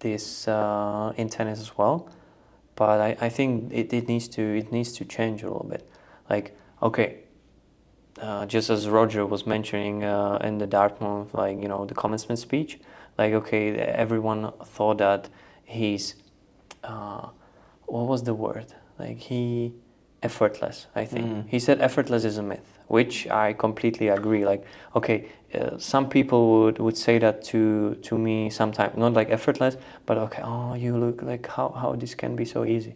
this in tennis as well, but I think it needs to change a little bit. Like okay. Just as Roger was mentioning in the Dartmouth, like, you know, the commencement speech, like, okay, everyone thought that he's, what was the word? Like, effortless, I think. He said effortless is a myth, which I completely agree. Like, okay, some people would say that to me sometimes, not like effortless, but okay, oh, you look like how this can be so easy.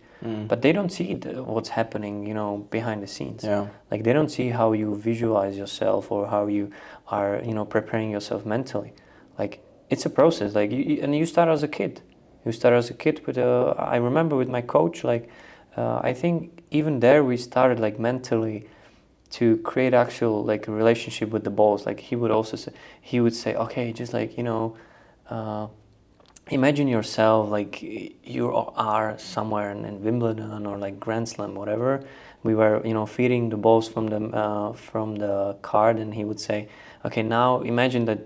But they don't see what's happening, you know, behind the scenes. Yeah. Like they don't see how you visualize yourself or how you are, you know, preparing yourself mentally. Like it's a process. Like and you start as a kid. You start as a kid with I remember with my coach, like I think even there we started like mentally to create actual like a relationship with the balls. Like he would say, okay, just like, you know, imagine yourself like you are somewhere in Wimbledon or like Grand Slam, whatever. We were, you know, feeding the balls from the cart, and he would say, okay, now imagine that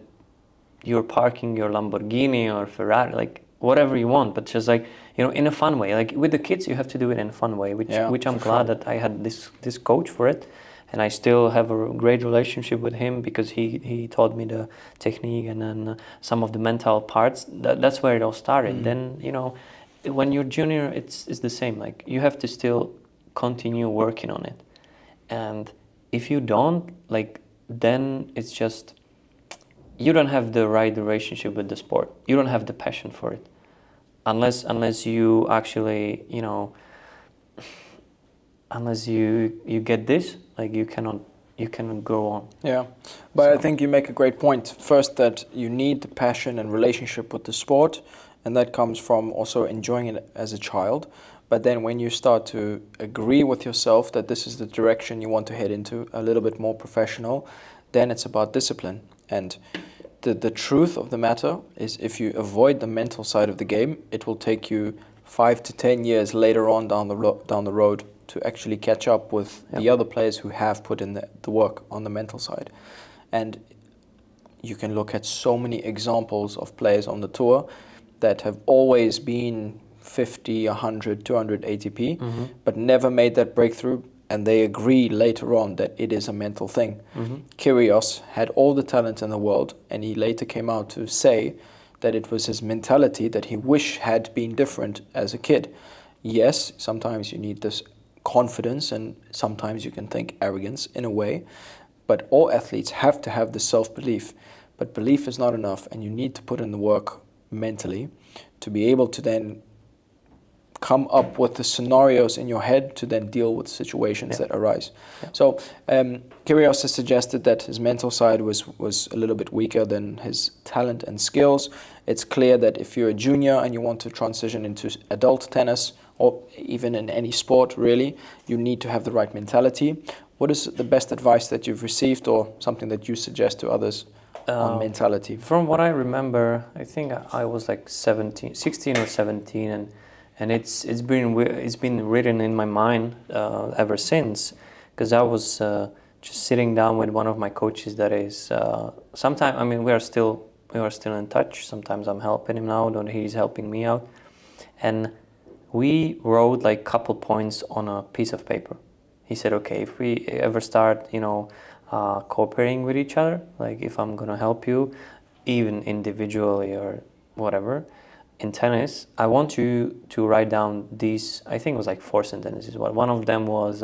you're parking your Lamborghini or Ferrari, like whatever you want, but just like, you know, in a fun way. Like with the kids, you have to do it in a fun way, which I'm glad that I had this coach for it. And I still have a great relationship with him because he taught me the technique and then some of the mental parts. That's where it all started. Then, you know, when you're junior, it's the same. Like you have to still continue working on it. And if you don't, like, then it's just, you don't have the right relationship with the sport. You don't have the passion for it. Unless you actually, you know, unless you get this, like you cannot go on. Yeah, but I think you make a great point. First, that you need the passion and relationship with the sport, and that comes from also enjoying it as a child. But then when you start to agree with yourself that this is the direction you want to head into, a little bit more professional, then it's about discipline. And the truth of the matter is, if you avoid the mental side of the game, it will take you 5 to 10 years later on down the road to actually catch up with the other players who have put in the work on the mental side. And you can look at so many examples of players on the tour that have always been 50, 100, 200 ATP, but never made that breakthrough, and they agree later on that it is a mental thing. Kyrgios had all the talent in the world, and he later came out to say that it was his mentality that he wish had been different as a kid. Yes, sometimes you need this confidence, and sometimes you can think arrogance in a way, but all athletes have to have the self-belief. But belief is not enough, and you need to put in the work mentally to be able to then come up with the scenarios in your head to then deal with situations that arise. So Kyrgios has suggested that his mental side was a little bit weaker than his talent and skills. It's clear that if you're a junior and you want to transition into adult tennis, or even in any sport really, you need to have the right mentality. What is the best advice that you've received, or something that you suggest to others on mentality? From what I remember, I think I was like 16 or 17, and it's been written in my mind ever since, because I was just sitting down with one of my coaches that is sometimes, I mean, we are still in touch. Sometimes I'm helping him out, or he's helping me out, and we wrote like couple points on a piece of paper. He said, okay, if we ever start, cooperating with each other, like if I'm gonna help you, even individually or whatever, in tennis, I want you to write down these, I think it was like 4 sentences. One of them was,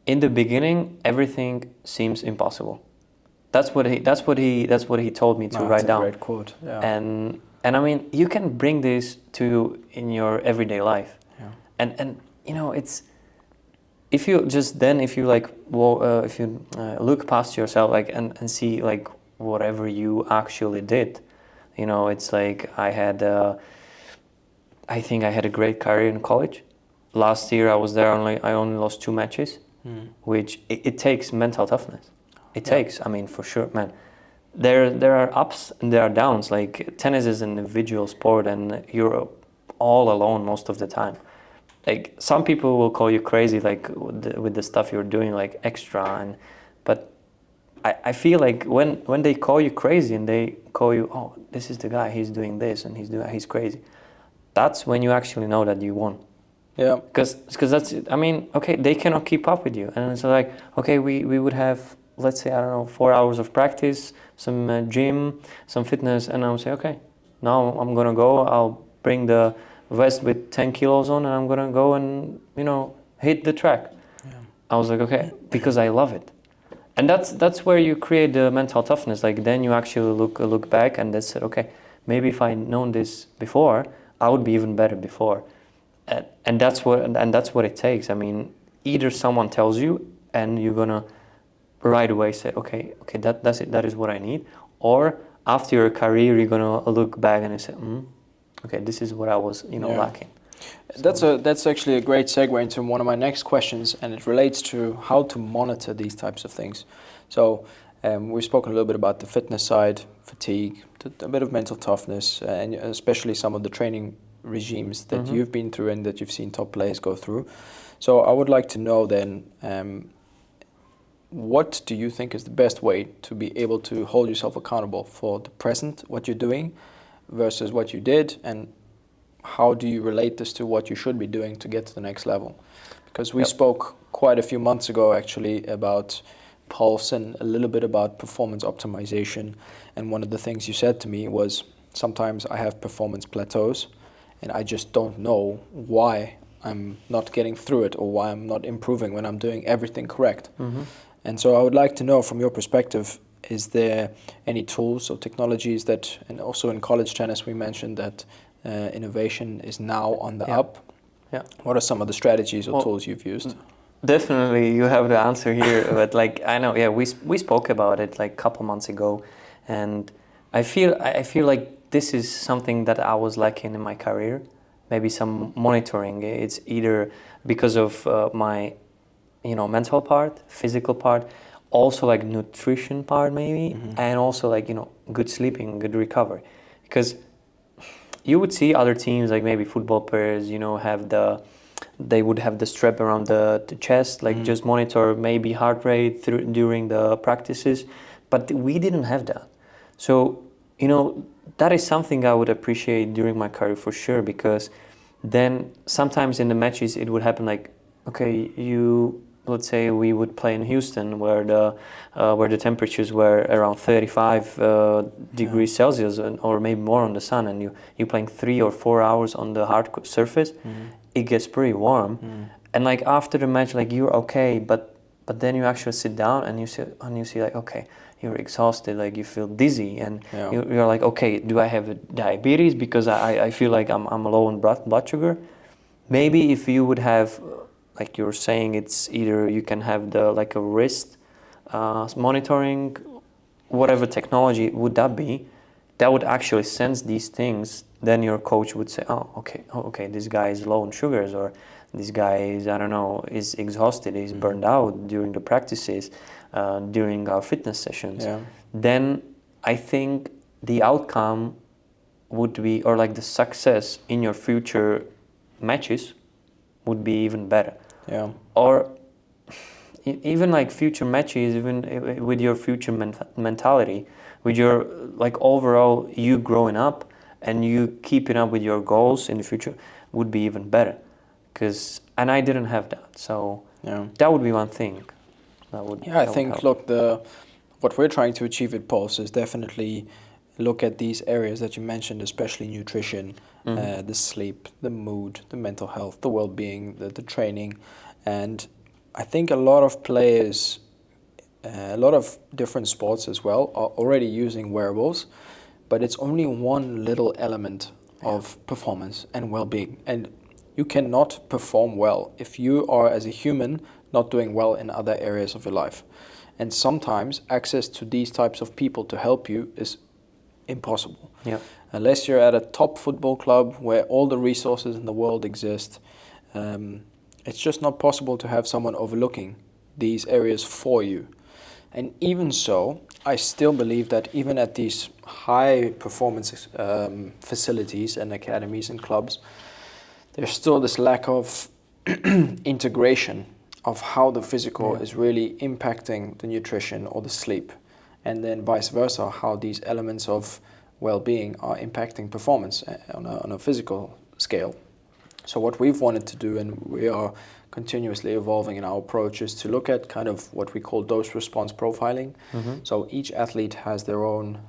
in the beginning, everything seems impossible. That's what he told me to write down. That's a great quote. Yeah. And I mean, you can bring this to in your everyday life. Yeah. And it's, if you look past yourself, like and see like whatever you actually did, it's like I think I had a great career in college. Last year I was there, I only lost 2 matches, which it takes mental toughness. It takes, I mean, for sure, man. There are ups and there are downs. Like tennis is an individual sport, and you're all alone most of the time. Like some people will call you crazy, like with the stuff you're doing, like extra, but I feel like when they call you crazy and they call you, oh, this is the guy, he's doing this and he's crazy, that's when you actually know that you won. Yeah. Because that's, I mean, okay, they cannot keep up with you, and it's like, okay, we would have, let's say, I don't know, 4 hours of practice, some gym, some fitness, and I'll say, okay, now I'm gonna go, I'll bring the vest with 10 kilos on, and I'm gonna go and hit the track. Yeah. I was like, okay, because I love it, and that's where you create the mental toughness. Like then you actually look back and they said, okay, maybe if I'd known this before, I would be even better before, and that's what it takes. I mean, either someone tells you and you're gonna right away say, okay, that's it, that is what I need, or after your career you're gonna look back and you say, okay, this is what I was, lacking. So That's actually a great segue into one of my next questions, and it relates to how to monitor these types of things. So we've spoken a little bit about the fitness side, fatigue, a bit of mental toughness, and especially some of the training regimes that you've been through and that you've seen top players go through. So I would like to know then, what do you think is the best way to be able to hold yourself accountable for the present, what you're doing, versus what you did, and how do you relate this to what you should be doing to get to the next level? Because we spoke quite a few months ago actually about pulse and a little bit about performance optimization, and one of the things you said to me was, sometimes I have performance plateaus and I just don't know why I'm not getting through it or why I'm not improving when I'm doing everything correct. And so I would like to know, from your perspective, is there any tools or technologies that, and also in college tennis we mentioned that innovation is now on the up. Yeah. What are some of the strategies or tools you've used? Definitely, you have the answer here. But like I know, yeah, we spoke about it like a couple months ago, and I feel like this is something that I was lacking in my career. Maybe some monitoring. It's either because of my, mental part, physical part, also like nutrition part maybe, and also like good sleeping, good recovery, because you would see other teams like maybe football players, they would have the strap around the chest, like just monitor maybe heart rate during the practices, but we didn't have that. So, that is something I would appreciate during my career for sure, because then sometimes in the matches it would happen like, okay, let's say we would play in Houston where the temperatures were around 35 degrees Celsius or maybe more on the sun, and you're playing 3 or 4 hours on the hard surface. It gets pretty warm, and like after the match, like you're okay, but then you actually sit down and you see like, okay, you're exhausted, like you feel dizzy, and you're like, okay, do I have diabetes because I feel like I'm low on blood sugar? Maybe if you would have, like you're saying, it's either you can have like a wrist monitoring, whatever technology would that be, that would actually sense these things. Then your coach would say, oh, okay, this guy is low on sugars, or this guy is, I don't know, is exhausted, is burned out during the practices, during our fitness sessions. Yeah. Then I think the outcome would be, or like the success in your future matches would be even better. Yeah. Or even like future matches, even with your future mentality, with your like overall you growing up and you keeping up with your goals in the future would be even better. And I didn't have that, so that would be one thing. I think look, what we're trying to achieve at Pulse is definitely look at these areas that you mentioned, especially nutrition, the sleep, the mood, the mental health, the well-being, the training, and I think a lot of players, a lot of different sports as well, are already using wearables, but it's only one little element of performance and well-being, and you cannot perform well if you are, as a human, not doing well in other areas of your life. And sometimes access to these types of people to help you is impossible. Yeah. Unless you're at a top football club where all the resources in the world exist, it's just not possible to have someone overlooking these areas for you. And even so, I still believe that even at these high performance facilities and academies and clubs, there's still this lack of integration of how the physical is really impacting the nutrition or the sleep, and then vice versa, how these elements of well-being are impacting performance on a physical scale. So what we've wanted to do, and we are continuously evolving in our approach, is to look at kind of what we call dose-response profiling. So each athlete has their own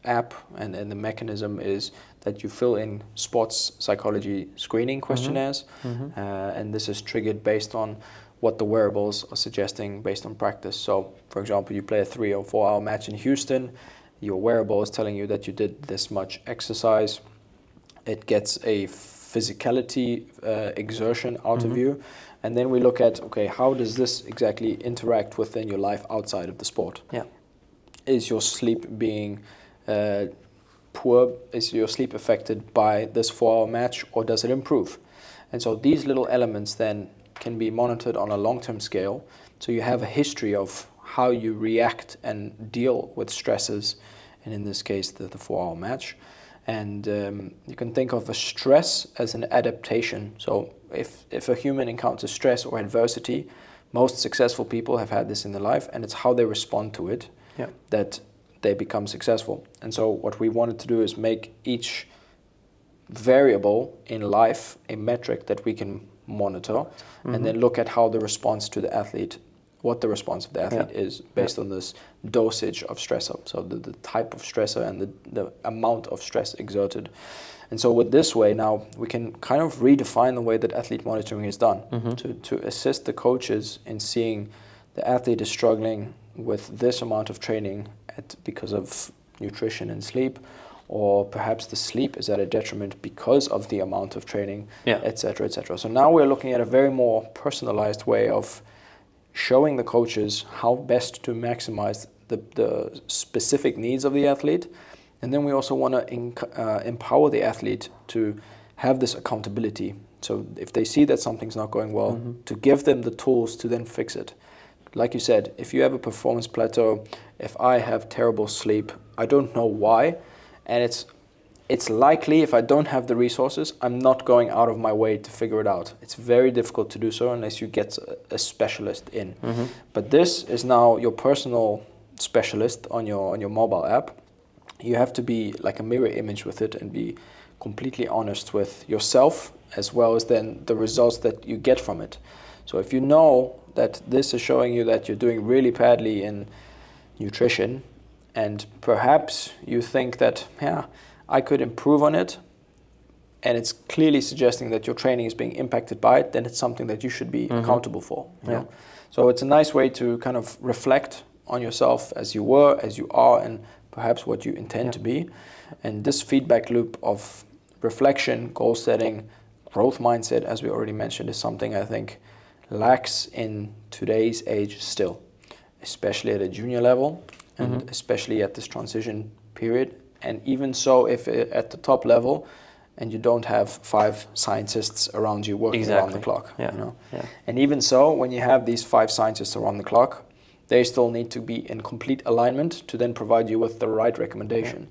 app, and the mechanism is that you fill in sports psychology screening questionnaires, and this is triggered based on what the wearables are suggesting based on practice. So, for example, you play a 3 or 4 hour match in Houston, your wearable is telling you that you did this much exercise. It gets a physicality exertion out of you, and then we look at, okay, how does this exactly interact within your life outside of the sport? Is your sleep being poor? Is your sleep affected by this 4 hour match, or does it improve? And so these little elements then can be monitored on a long-term scale, so you have a history of how you react and deal with stresses, and in this case the 4 hour match. And you can think of a stress as an adaptation. So if a human encounters stress or adversity, most successful people have had this in their life, and it's how they respond to it that they become successful. And so what we wanted to do is make each variable in life a metric that we can monitor, and then look at how the response to the athlete, what the response of the athlete is based on this dosage of stressor, so the type of stressor and the amount of stress exerted. And so with this way now, we can kind of redefine the way that athlete monitoring is done to assist the coaches in seeing the athlete is struggling with this amount of training because of nutrition and sleep, or perhaps the sleep is at a detriment because of the amount of training, Yeah. etc., etc. So now we're looking at a very more personalized way of showing the coaches how best to maximize the specific needs of the athlete. And then we also want to empower the athlete to have this accountability. So if they see that something's not going well, to give them the tools to then fix it. Like you said, if you have a performance plateau, if I have terrible sleep, I don't know why, and it's likely if I don't have the resources, I'm not going out of my way to figure it out. It's very difficult to do so unless you get a specialist in. But this is now your personal specialist on your mobile app. You have to be like a mirror image with it and be completely honest with yourself as well as then the results that you get from it. So if you know that this is showing you that you're doing really badly in nutrition, and perhaps you think that, yeah, I could improve on it, and it's clearly suggesting that your training is being impacted by it, then it's something that you should be accountable for. You know? So it's a nice way to kind of reflect on yourself as you were, as you are, and perhaps what you intend to be. And this feedback loop of reflection, goal setting, growth mindset, as we already mentioned, is something I think lacks in today's age still, especially at a junior level and especially at this transition period. And even so, if at the top level, and you don't have 5 scientists around you working around the clock, you know. And even so, when you have these 5 scientists around the clock, they still need to be in complete alignment to then provide you with the right recommendation.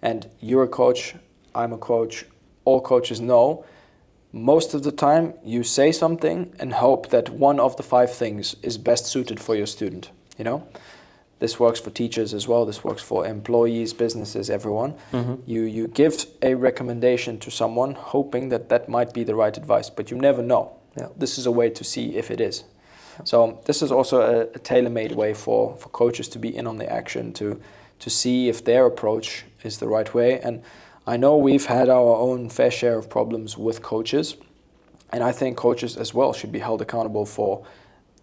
And you're a coach, I'm a coach, all coaches know, most of the time you say something and hope that one of the 5 things is best suited for your student, you know. This works for teachers as well, this works for employees, businesses, everyone. You give a recommendation to someone hoping that that might be the right advice, but you never know. This is a way to see if it is. So this is also a tailor-made way for coaches to be in on the action, to see if their approach is the right way. And I know we've had our own fair share of problems with coaches, and I think coaches as well should be held accountable for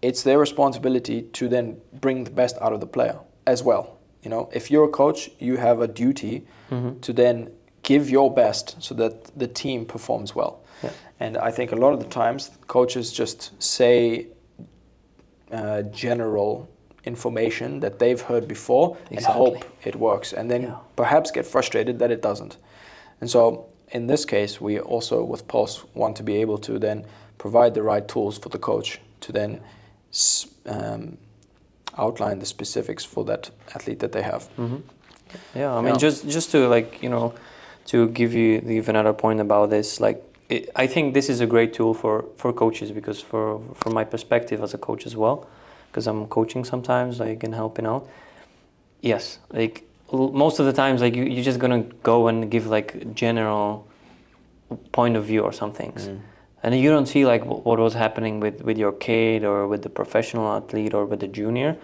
it's their responsibility to then bring the best out of the player as well. You know, if you're a coach, you have a duty to then give your best so that the team performs well. And I think a lot of the times coaches just say general information that they've heard before and hope it works, and then perhaps get frustrated that it doesn't. And so in this case, we also with Pulse want to be able to then provide the right tools for the coach to then outline the specifics for that athlete that they have. I mean, just to to give you another point about this, I think this is a great tool for coaches, because from my perspective as a coach as well, because I'm coaching sometimes, and helping out. Yes, most of the times, you're just gonna go and give general point of view or some things. And you don't see what was happening with your kid or with the professional athlete or with the junior.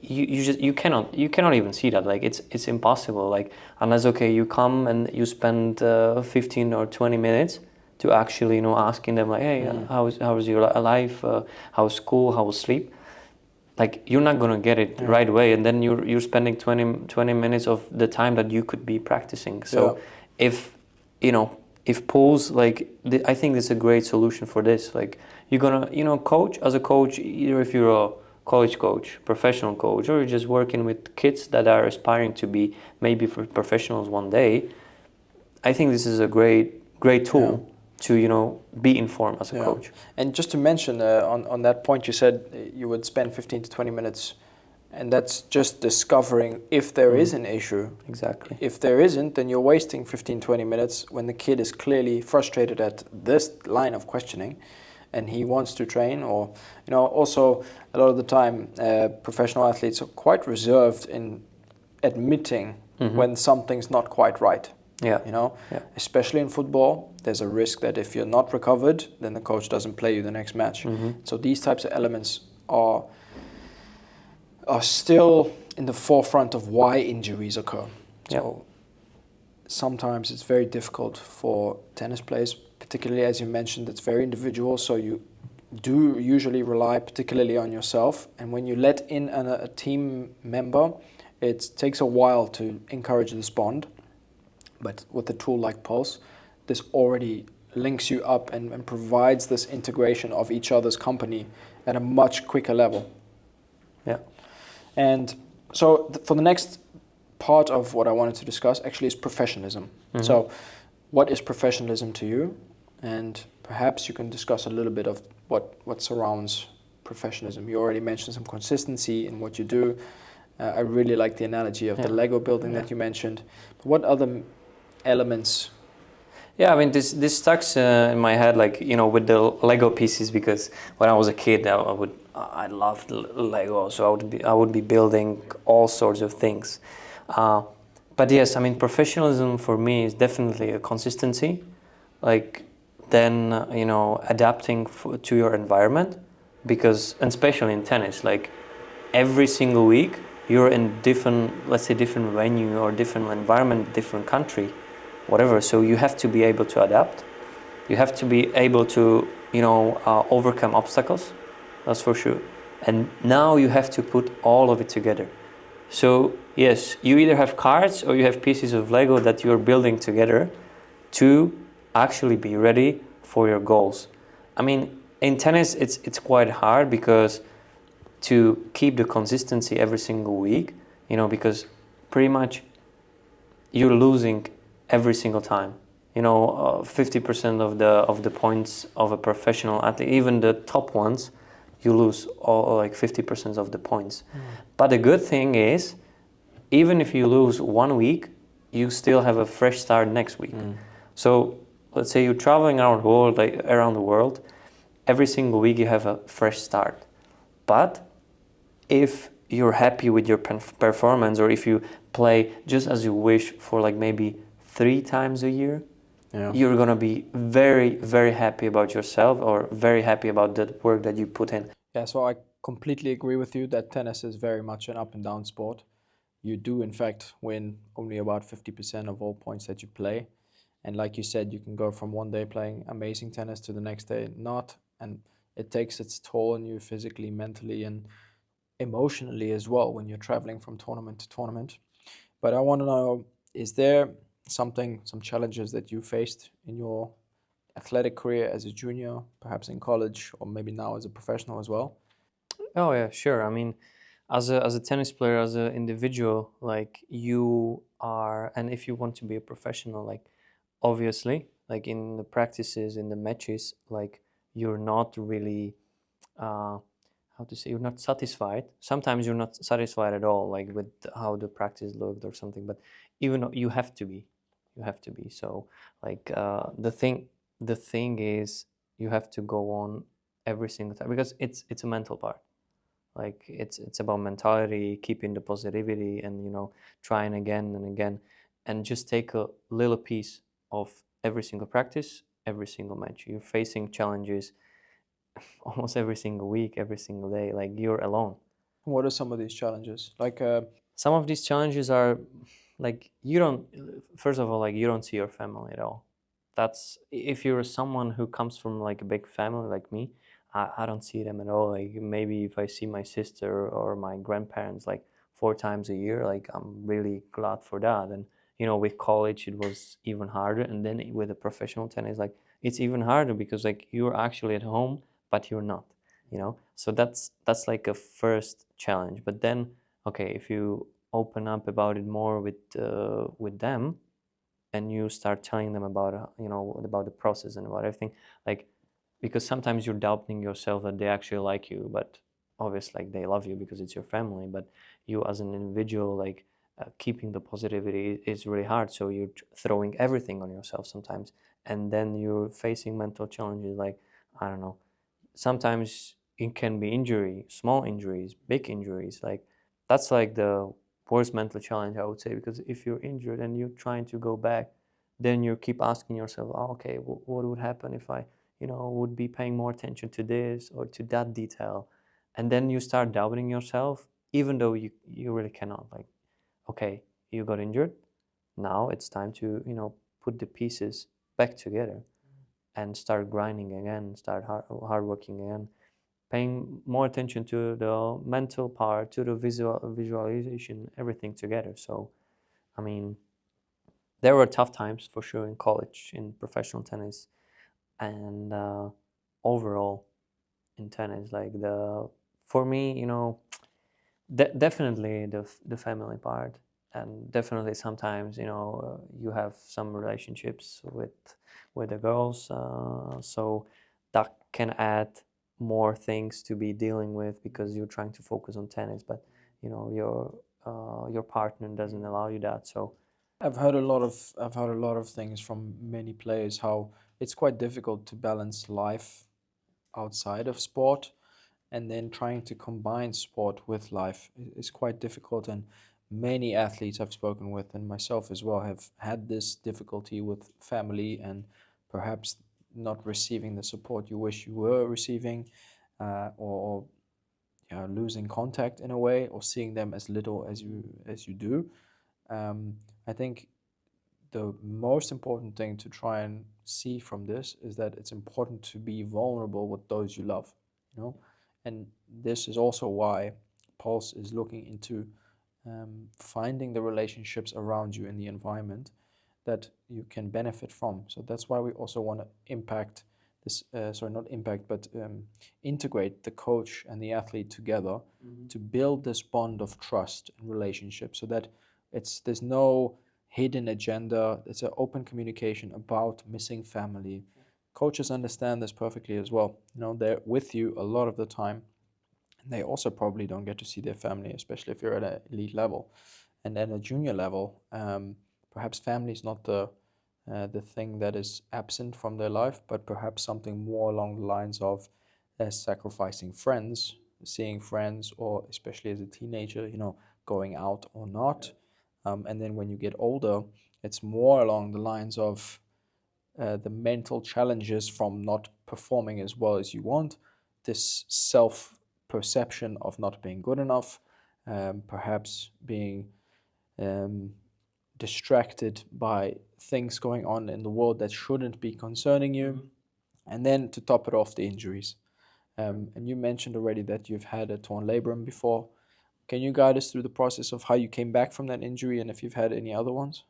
You cannot even see that. It's impossible. Unless you come and you spend 15 or 20 minutes to actually asking them hey, how's your life, how's school, how's sleep. You're not gonna get it right away, and then you're spending 20 minutes of the time that you could be practicing. So if polls I think this is a great solution for this. You're gonna coach as a coach, either if you're a college coach, professional coach, or you're just working with kids that are aspiring to be maybe for professionals one day. I think this is a great tool to be informed as a coach. And just to mention on that point, you said you would spend 15 to 20 minutes. And that's just discovering if there is an issue. Exactly. If there isn't, then you're wasting 15, 20 minutes when the kid is clearly frustrated at this line of questioning and he wants to train. Or, also a lot of the time, professional athletes are quite reserved in admitting when something's not quite right. Especially in football, there's a risk that if you're not recovered, then the coach doesn't play you the next match. So these types of elements are still in the forefront of why injuries occur. So sometimes it's very difficult for tennis players, particularly as you mentioned, it's very individual. So you do usually rely particularly on yourself. And when you let in a team member, it takes a while to encourage this bond. But with a tool like Pulse, this already links you up and provides this integration of each other's company at a much quicker level. Yeah. And so for the next part of what I wanted to discuss actually is professionalism. So what is professionalism to you? And perhaps you can discuss a little bit of what surrounds professionalism. You already mentioned some consistency in what you do. I really like the analogy of the Lego building that you mentioned. But what other elements? Yeah, I mean, this stuck in my head, like, you know, with the Lego pieces, because when I was a kid, I loved Lego, so I would be building all sorts of things. But yes, I mean, professionalism for me is definitely a consistency, like then you know, adapting to your environment, because, and especially in tennis, like every single week you're in different, let's say, different venue or different environment, different country, whatever. So you have to be able to adapt. You have to be able to, you know, overcome obstacles. That's for sure. And now you have to put all of it together. So yes, you either have cards or you have pieces of Lego that you're building together to actually be ready for your goals. I mean, in tennis, it's quite hard because to keep the consistency every single week, you know, because pretty much you're losing every single time. You know, 50% of the points of a professional athlete, even the top ones, you lose all like 50% of the points. But the good thing is, even if you lose 1 week, you still have a fresh start next week. So let's say you're traveling around the world, every single week you have a fresh start. But if you're happy with your performance, or if you play just as you wish for like maybe 3 times a year, you're gonna be very, very happy about yourself, or very happy about the work that you put in. Yeah, so I completely agree with you that tennis is very much an up and down sport. You do, in fact, win only about 50% of all points that you play. And like you said, you can go from one day playing amazing tennis to the next day not. And it takes its toll on you physically, mentally, and emotionally as well when you're traveling from tournament to tournament. But I want to know, is there some challenges that you faced in your athletic career as a junior, perhaps in college, or maybe now as a professional as well? Oh yeah, sure. I mean, as a tennis player, as an individual, like you are, and if you want to be a professional, like obviously, like in the practices, in the matches, like you're not really, uh, how to say, you're not satisfied. Sometimes you're not satisfied at all, like with how the practice looked or something. But even though you have to be, you have to be. So like the thing is, you have to go on every single time, because it's a mental part. Like it's about mentality, keeping the positivity, and you know, trying again and again, and just take a little piece of every single practice, every single match. You're facing challenges almost every single week, every single day. Like you're alone. What are some of these challenges? Like, Some of these challenges are like, you don't, first of all, like you don't see your family at all. That's, if you're someone who comes from like a big family like me, I don't see them at all. Like maybe if I see my sister or my grandparents like 4 times a year, like I'm really glad for that. And you know, with college it was even harder, and then with the professional tennis, like it's even harder because like you're actually at home but you're not, you know. So that's like a first challenge. But then, okay, if you open up about it more with them, and you start telling them about you know, about the process and about everything, like, because sometimes you're doubting yourself that they actually like you, but obviously like they love you because it's your family. But you as an individual, like keeping the positivity is really hard, so you're throwing everything on yourself sometimes, and then you're facing mental challenges, like, I don't know, sometimes it can be injury, small injuries, big injuries. Like that's like the worst mental challenge, I would say, because if you're injured and you're trying to go back, then you keep asking yourself, oh, okay, what would happen if I, you know, would be paying more attention to this or to that detail, and then you start doubting yourself, even though you really cannot. Like, okay, you got injured, now it's time to, you know, put the pieces back together and start grinding again, start hard working again, paying more attention to the mental part, to the visualization, everything together. So, I mean, there were tough times for sure in college, in professional tennis, and overall in tennis. Like for me, definitely the family part, and definitely sometimes you have some relationships with the girls, so that can add more things to be dealing with because you're trying to focus on tennis, but your partner doesn't allow you that. So I've heard a lot of things from many players how it's quite difficult to balance life outside of sport, and then trying to combine sport with life is quite difficult. And many athletes I've spoken with, and myself as well, have had this difficulty with family and perhaps not receiving the support you wish you were receiving, or losing contact in a way, or seeing them as little as you do. I think the most important thing to try and see from this is that it's important to be vulnerable with those you love, you know, and this is also why Pulse is looking into finding the relationships around you in the environment that you can benefit from. So that's why we also want to impact this, sorry, not impact, but integrate the coach and the athlete together to build this bond of trust and relationship, so that there's no hidden agenda. It's an open communication about missing family. Coaches understand this perfectly as well. They're with you a lot of the time, and they also probably don't get to see their family, especially if you're at an elite level. And at a junior level, perhaps family is not the thing that is absent from their life, but perhaps something more along the lines of sacrificing friends, seeing friends, or especially as a teenager, going out or not. And then when you get older, it's more along the lines of the mental challenges from not performing as well as you want, this self perception of not being good enough, perhaps being um, distracted by things going on in the world that shouldn't be concerning you. And then to top it off, the injuries. And you mentioned already that you've had a torn labrum before. Can you guide us through the process of how you came back from that injury, and if you've had any other ones?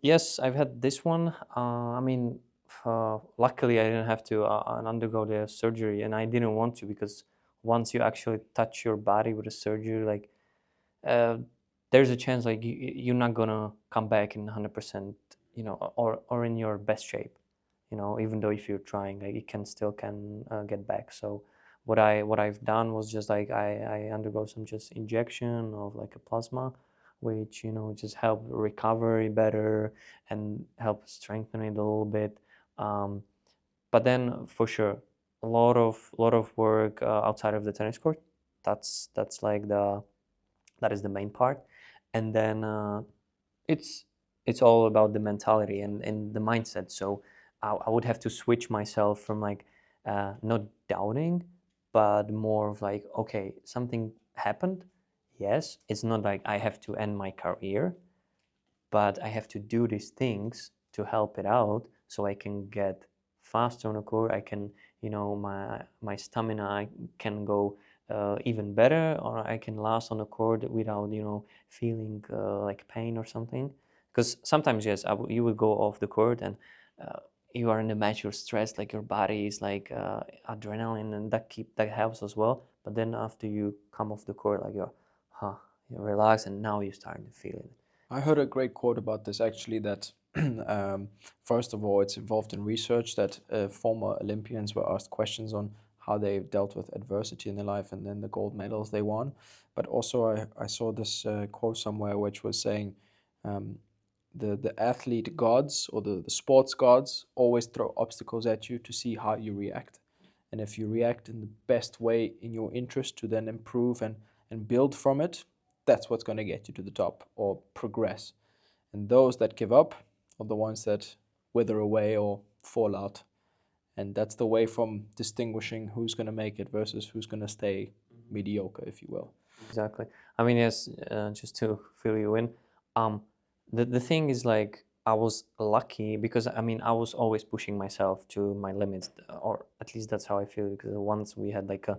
Yes, I've had this one. Luckily, I didn't have to undergo the surgery, and I didn't want to because once you actually touch your body with a surgery, like uh, there's a chance like you're not gonna come back in 100%, or in your best shape, even though if you're trying, like it can still can get back. So what I've done was just like I undergo some just injection of like a plasma, which just help recovery better and help strengthen it a little bit. Um, but then for sure, a lot of work outside of the tennis court. That's like that is the main part, and then it's it's all about the mentality and the mindset. So I would have to switch myself from like not doubting, but more of like, okay, something happened. Yes, it's not like I have to end my career, but I have to do these things to help it out so I can get faster on the court. I can, my stamina can go even better, or I can last on the court without, feeling like pain or something. Because sometimes, yes, you will go off the court and uh, you are in the match, you're stressed, like your body is like adrenaline, and that helps as well. But then after you come off the court, like you're relaxed, and now you're starting to feel it. I heard a great quote about this actually, that first of all, it's involved in research, that former Olympians were asked questions on how they dealt with adversity in their life, and then the gold medals they won. But also, I saw this quote somewhere which was saying um, the athlete gods, or the sports gods, always throw obstacles at you to see how you react. And if you react in the best way in your interest to then improve and build from it, that's what's going to get you to the top or progress. And those that give up are the ones that wither away or fall out. And that's the way from distinguishing who's going to make it versus who's going to stay mediocre, if you will. Exactly. I mean, yes, just to fill you in, um, the thing is like I was lucky because I mean I was always pushing myself to my limits, or at least that's how I feel. Because once we had like a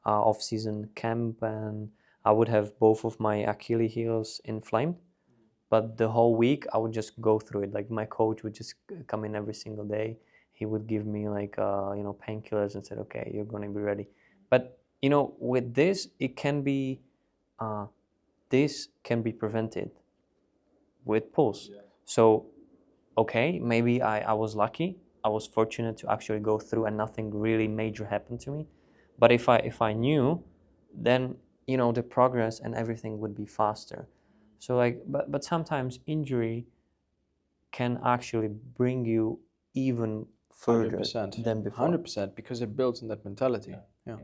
off-season camp, and I would have both of my Achilles heels inflamed, But the whole week, I would just go through it. Like my coach would just come in every single day. He would give me like painkillers and said, "Okay, you're gonna be ready." But with this, it can be this can be prevented with pulse. Yeah. So, okay, maybe I was lucky. I was fortunate to actually go through and nothing really major happened to me. But if I knew, then the progress and everything would be faster. So like, but sometimes injury can actually bring you even further 100%. than before. 100% because it builds on that mentality. Yeah.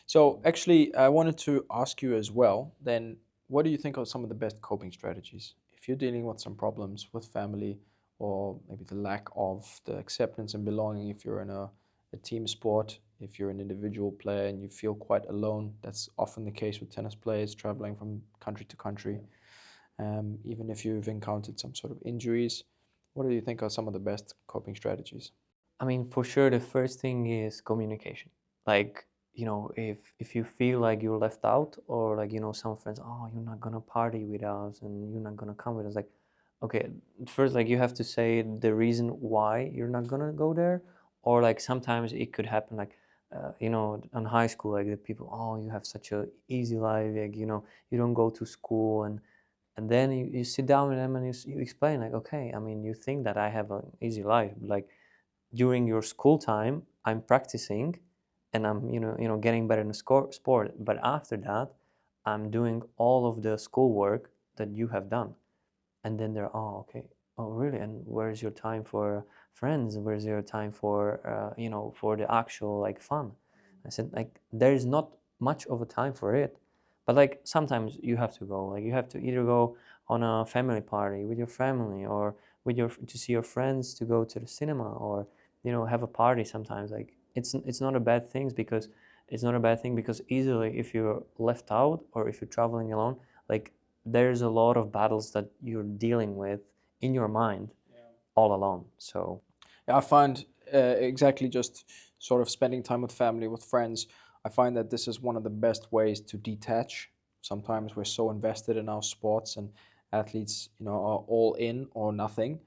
So actually, I wanted to ask you as well, then what do you think are some of the best coping strategies? If you're dealing with some problems with family or maybe the lack of the acceptance and belonging, if you're in a team sport, if you're an individual player and you feel quite alone, that's often the case with tennis players traveling from country to country. Even if you've encountered some sort of injuries, what do you think are some of the best coping strategies? I mean, for sure, the first thing is communication. Like, if you feel like you're left out, or like, some friends, oh, you're not gonna party with us and you're not gonna come with us. Like, okay, first, like, you have to say the reason why you're not gonna go there, or like sometimes it could happen, like, in high school, like the people, oh, you have such a easy life, like, you don't go to school, and then you sit down with them and you explain, like, okay, I mean, you think that I have an easy life, but like during your school time, I'm practicing and I'm getting better in the sport. But after that, I'm doing all of the schoolwork that you have done. And then they're, oh, okay, oh, really? And where's your time for friends? Where's your time for for the actual like fun? I said, like, there's not much of a time for it, but like sometimes you have to go. Like you have to either go on a family party with your family, or with your to see your friends, to go to the cinema, or have a party sometimes. Like it's not a bad thing, because easily, if you're left out or if you're traveling alone, like there's a lot of battles that you're dealing with in your mind all alone. So Yeah, I find exactly just sort of spending time with family, with friends. I find that this is one of the best ways to detach. Sometimes we're so invested in our sports, and athletes, are all in or nothing,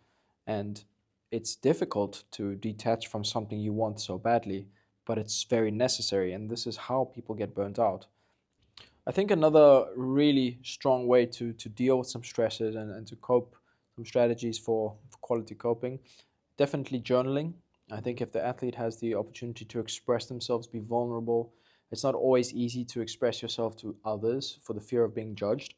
and it's difficult to detach from something you want so badly, but it's very necessary, and this is how people get burnt out. I think another really strong way to deal with some stresses and to cope, some strategies for quality coping, definitely journaling. I think if the athlete has the opportunity to express themselves, be vulnerable, it's not always easy to express yourself to others for the fear of being judged.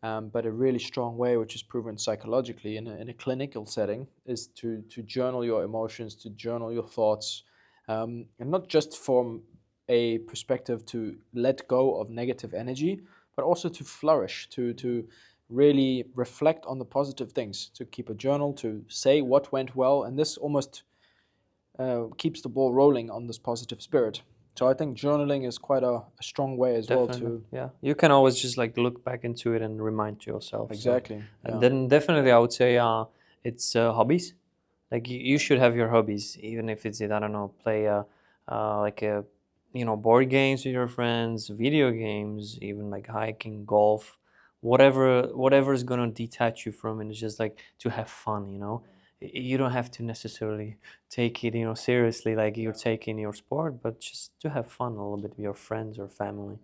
But a really strong way, which is proven psychologically in a clinical setting, is to journal your emotions, to journal your thoughts, and not just from a perspective to let go of negative energy, but also to flourish, to really reflect on the positive things, to keep a journal, to say what went well, and this almost keeps the ball rolling on this positive spirit. So I think journaling is quite a strong way as well definitely, to yeah, you can always just like look back into it and remind yourself. So, exactly, and yeah. then definitely I would say it's hobbies. Like you should have your hobbies, even if it's, I don't know, play like a board games with your friends, video games, even like hiking, golf, whatever is gonna detach you from it. It's just like to have fun. You don't have to necessarily take it seriously, like you're taking your sport, but just to have fun a little bit with your friends or family,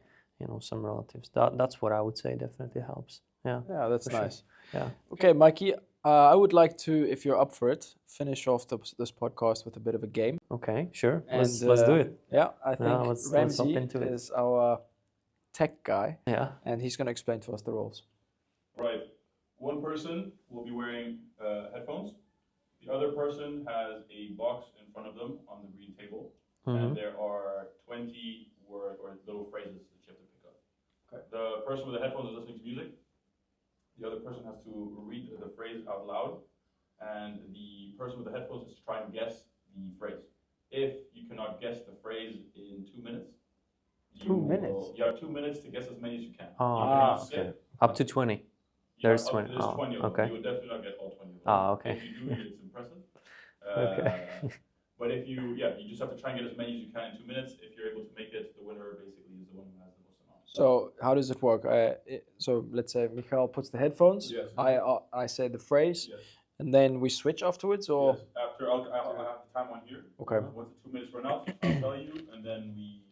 some relatives. That's what I would say definitely helps. Yeah, Yeah, that's for sure. nice. Yeah. Okay, Mikey, I would like to, if you're up for it, finish off this podcast with a bit of a game. Okay, sure. And Let's do it. yeah, I Yeah, think let's hop Ramsey into it. is our tech guy, Yeah. and he's going to explain to us the rules. Right. One person will be wearing headphones. The other person has a box in front of them on the green table, and there are 20 word or little phrases that you have to pick up. Okay. The person with the headphones is listening to music. The other person has to read the phrase out loud, and the person with the headphones has to try and guess the phrase. If you cannot guess the phrase in 2 minutes, you have 2 minutes to guess as many as you can. You cannot skip. Up to 20. There's There's 20. There's 20 of them. Okay. You would definitely not get all 20 of them. Okay. If you do, it's impressive. Okay. But if you just have to try and get as many as you can in 2 minutes. If you're able to make it, the winner basically is the one who has the most amount. So how does it work? So let's say Michal puts the headphones. Yes. I say the phrase, Yes. and then we switch afterwards, or Yes. After I have the time on here. okay. Once the 2 minutes run out, I'll tell you, and then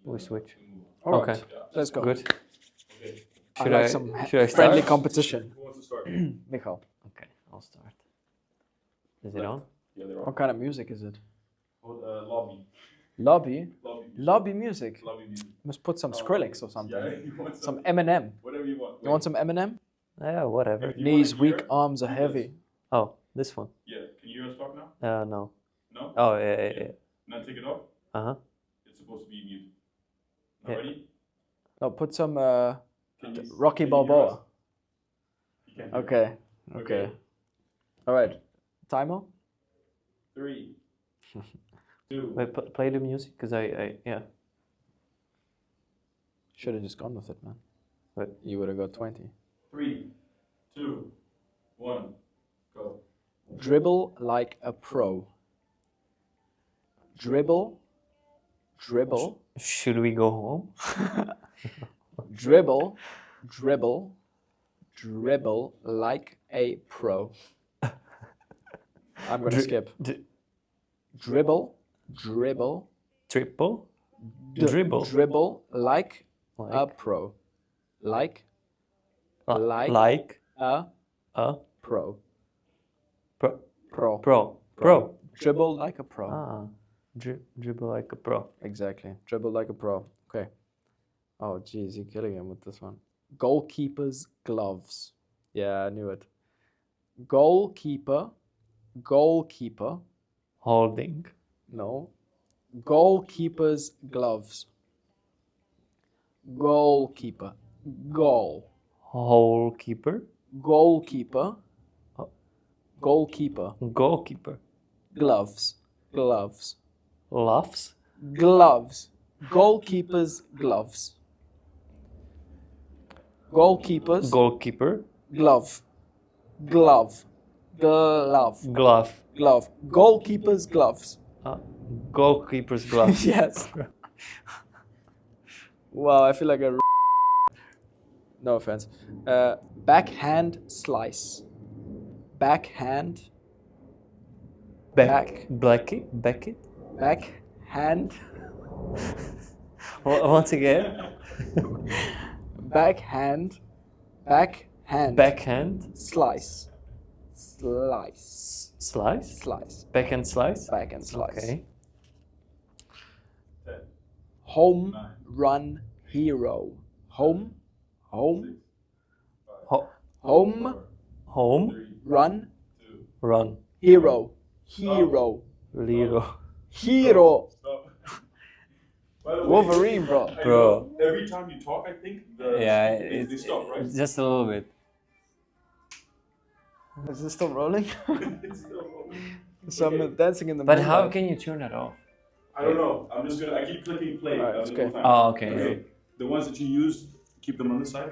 We switch. we move All on. right. Okay. Yeah. Let's go. Good. Okay. I Should like I some should I friendly start? competition. Who wants to start? Michal, Okay, I'll start. Is it on? Yeah, they're what on. kind of music is it? Lobby. Lobby? Lobby. Lobby music. Lobby music. Must put some Skrillex or something. Yeah, you want Some Eminem. whatever you want. You want some Eminem? Yeah, whatever. If you Knees wanna hear, weak, arms are do heavy. Oh, this one. Yeah. Can you hear us talk now? No. No? Oh, yeah. Now take it off. Uh-huh. It's supposed to be mute. Now Yeah. ready? No, put some Can you, Rocky can you hear Balboa. us? You can't hear us. Okay. Okay. All right. Timer. 3, 2. Wait, play the music, because yeah. Should have just gone with it, man. But You would have got 20. 3, 2, 1, go. Dribble like a pro. Dribble. Dribble. should we go home? Dribble. Dribble. Dribble like a pro. I'm gonna skip. Dribble. Dribble. Triple? Dribble. Dribble like a Like, pro. Like like a a pro. pro. Pro. Pro. Dribble like a pro. Ah, dribble like a pro. Exactly. Dribble like a pro. Okay. Oh, geez, you're killing him with this one. Goalkeeper's gloves. Yeah, I knew it. Goalkeeper. Goalkeeper. Holding. No. Goalkeeper's gloves. Goalkeeper. Goal. Goalkeeper. Goalkeeper. Goalkeeper. Goalkeeper. Gloves. Gloves. Laughs. Gloves. Goalkeeper's gloves. Goalkeeper's Goalkeeper. glove. Glove. Glove. Glove. Glove. Goalkeeper's gloves. Goalkeeper's glove. Yes. Wow, I feel like a. No offense. Backhand slice. Backhand. Back. Blacky. Beckett. Backhand. Once again. Backhand. Backhand. Backhand. Slice. Slice. Slice. Slice. Backhand slice. Backhand slice. Okay. 10, Home 9, run hero. Home. Home. Ho- Home 4, home. 3, run 2. Run. hero. Hero. Liro. Hero. Stop. By the way, Wolverine, bro. I Bro. know every time you talk, I think Yeah, they stop, right? just a little bit. Is this still rolling? It's still rolling. So I'm dancing in the But how moonlight. can you turn that off? I don't know. I'm just gonna. I keep clicking play. Alright, every okay. time. Oh, okay. Okay. The ones that you use, keep them on this side.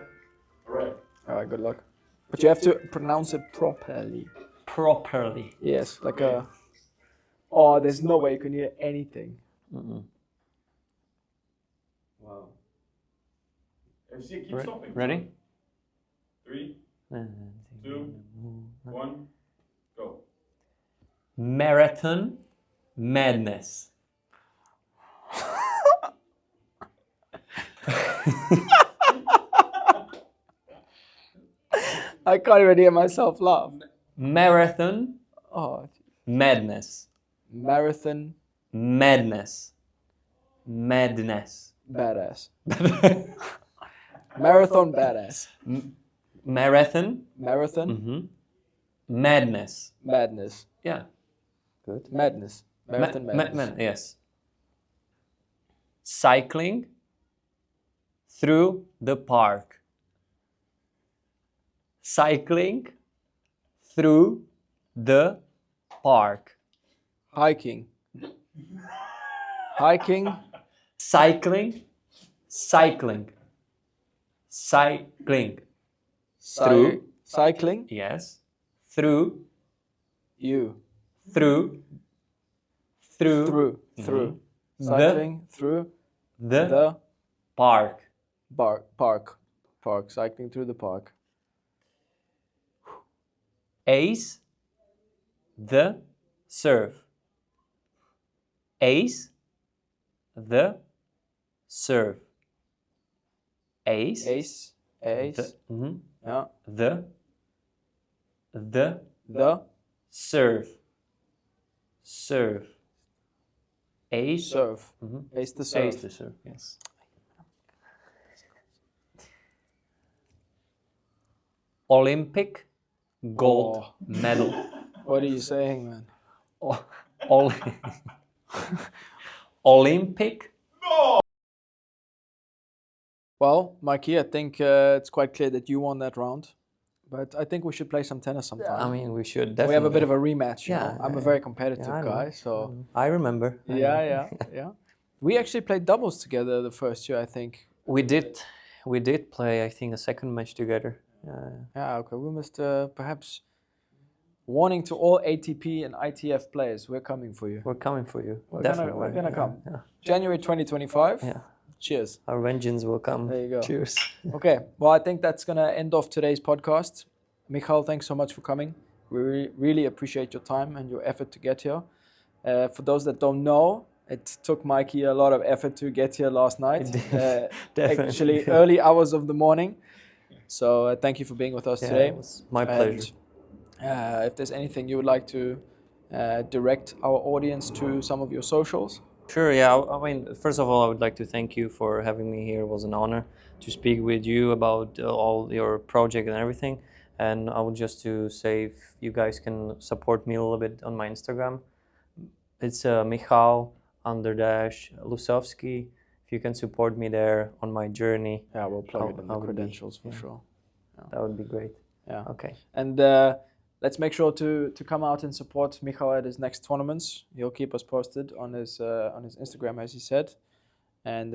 All right. Alright, good luck. But you have to pronounce it properly. Properly. Yes, like a. Oh, there's no way you can hear anything. Mm-mm. Wow. MC, keep stopping. Ready? 3, 2, 1, go. Marathon madness. I can't even hear myself laugh. Marathon Oh, madness. marathon Madness. Madness. badass. Marathon badass. Marathon. Marathon Mm-hmm. Madness. madness. Yeah. Good. Madness. Marathon madness. Yes. Cycling through the park. Cycling through the park. Hiking. Hiking. Cycling. Cycling. Cycling. Through. Cycling. Yes. Through. You. Through. Through. Through. Through. Cycling through The the park. Park. Cycling through the park. Ace the serve. Ace the serve. Ace. Ace. The, Yeah. the The serve. Serve. Ace. serve. Ace the serve. Ace the serve. Yes. Olympic gold medal. What are you saying, man? Ol- Olympic. Well, Mikey, I think it's quite clear that you won that round, but I think we should play some tennis sometime. I mean, we should definitely. We have a bit of a rematch. You know? Yeah, I'm a very competitive I know. guy, so I remember. yeah. We actually played doubles together the first year, I think. We did play, I think, a second match together. Yeah, okay. We must perhaps warning to all ATP and ITF players. We're coming for you. We're coming for you. We're gonna come. Yeah. January 2025. Yeah. Cheers. Our vengeance will come. There you go. Cheers. Okay. Well, I think that's gonna end off today's podcast. Michal, thanks so much for coming. We really appreciate your time and your effort to get here. For those that don't know, it took Mikey a lot of effort to get here last night. Definitely. Actually, early hours of the morning. So thank you for being with us today. It was my pleasure. And, if there's anything you would like to direct our audience to some of your socials. Sure, yeah. I mean, first of all, I would like to thank you for having me here. It was an honor to speak with you about all your project and everything. And I would just to say if you guys can support me a little bit on my Instagram. It's Michal _Lusovsky. If you can support me there on my journey. Yeah, we'll plug it in the credentials for sure. Yeah. That would be great. Yeah. Okay. And let's make sure to come out and support Michal at his next tournaments. He'll keep us posted on his Instagram, as he said. And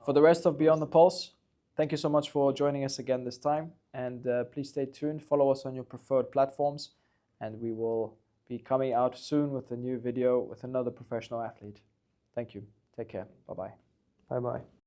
for the rest of Beyond the Pulse, thank you so much for joining us again this time. And please stay tuned. Follow us on your preferred platforms. And we will be coming out soon with a new video with another professional athlete. Thank you. Take care. Bye-bye. Bye-bye.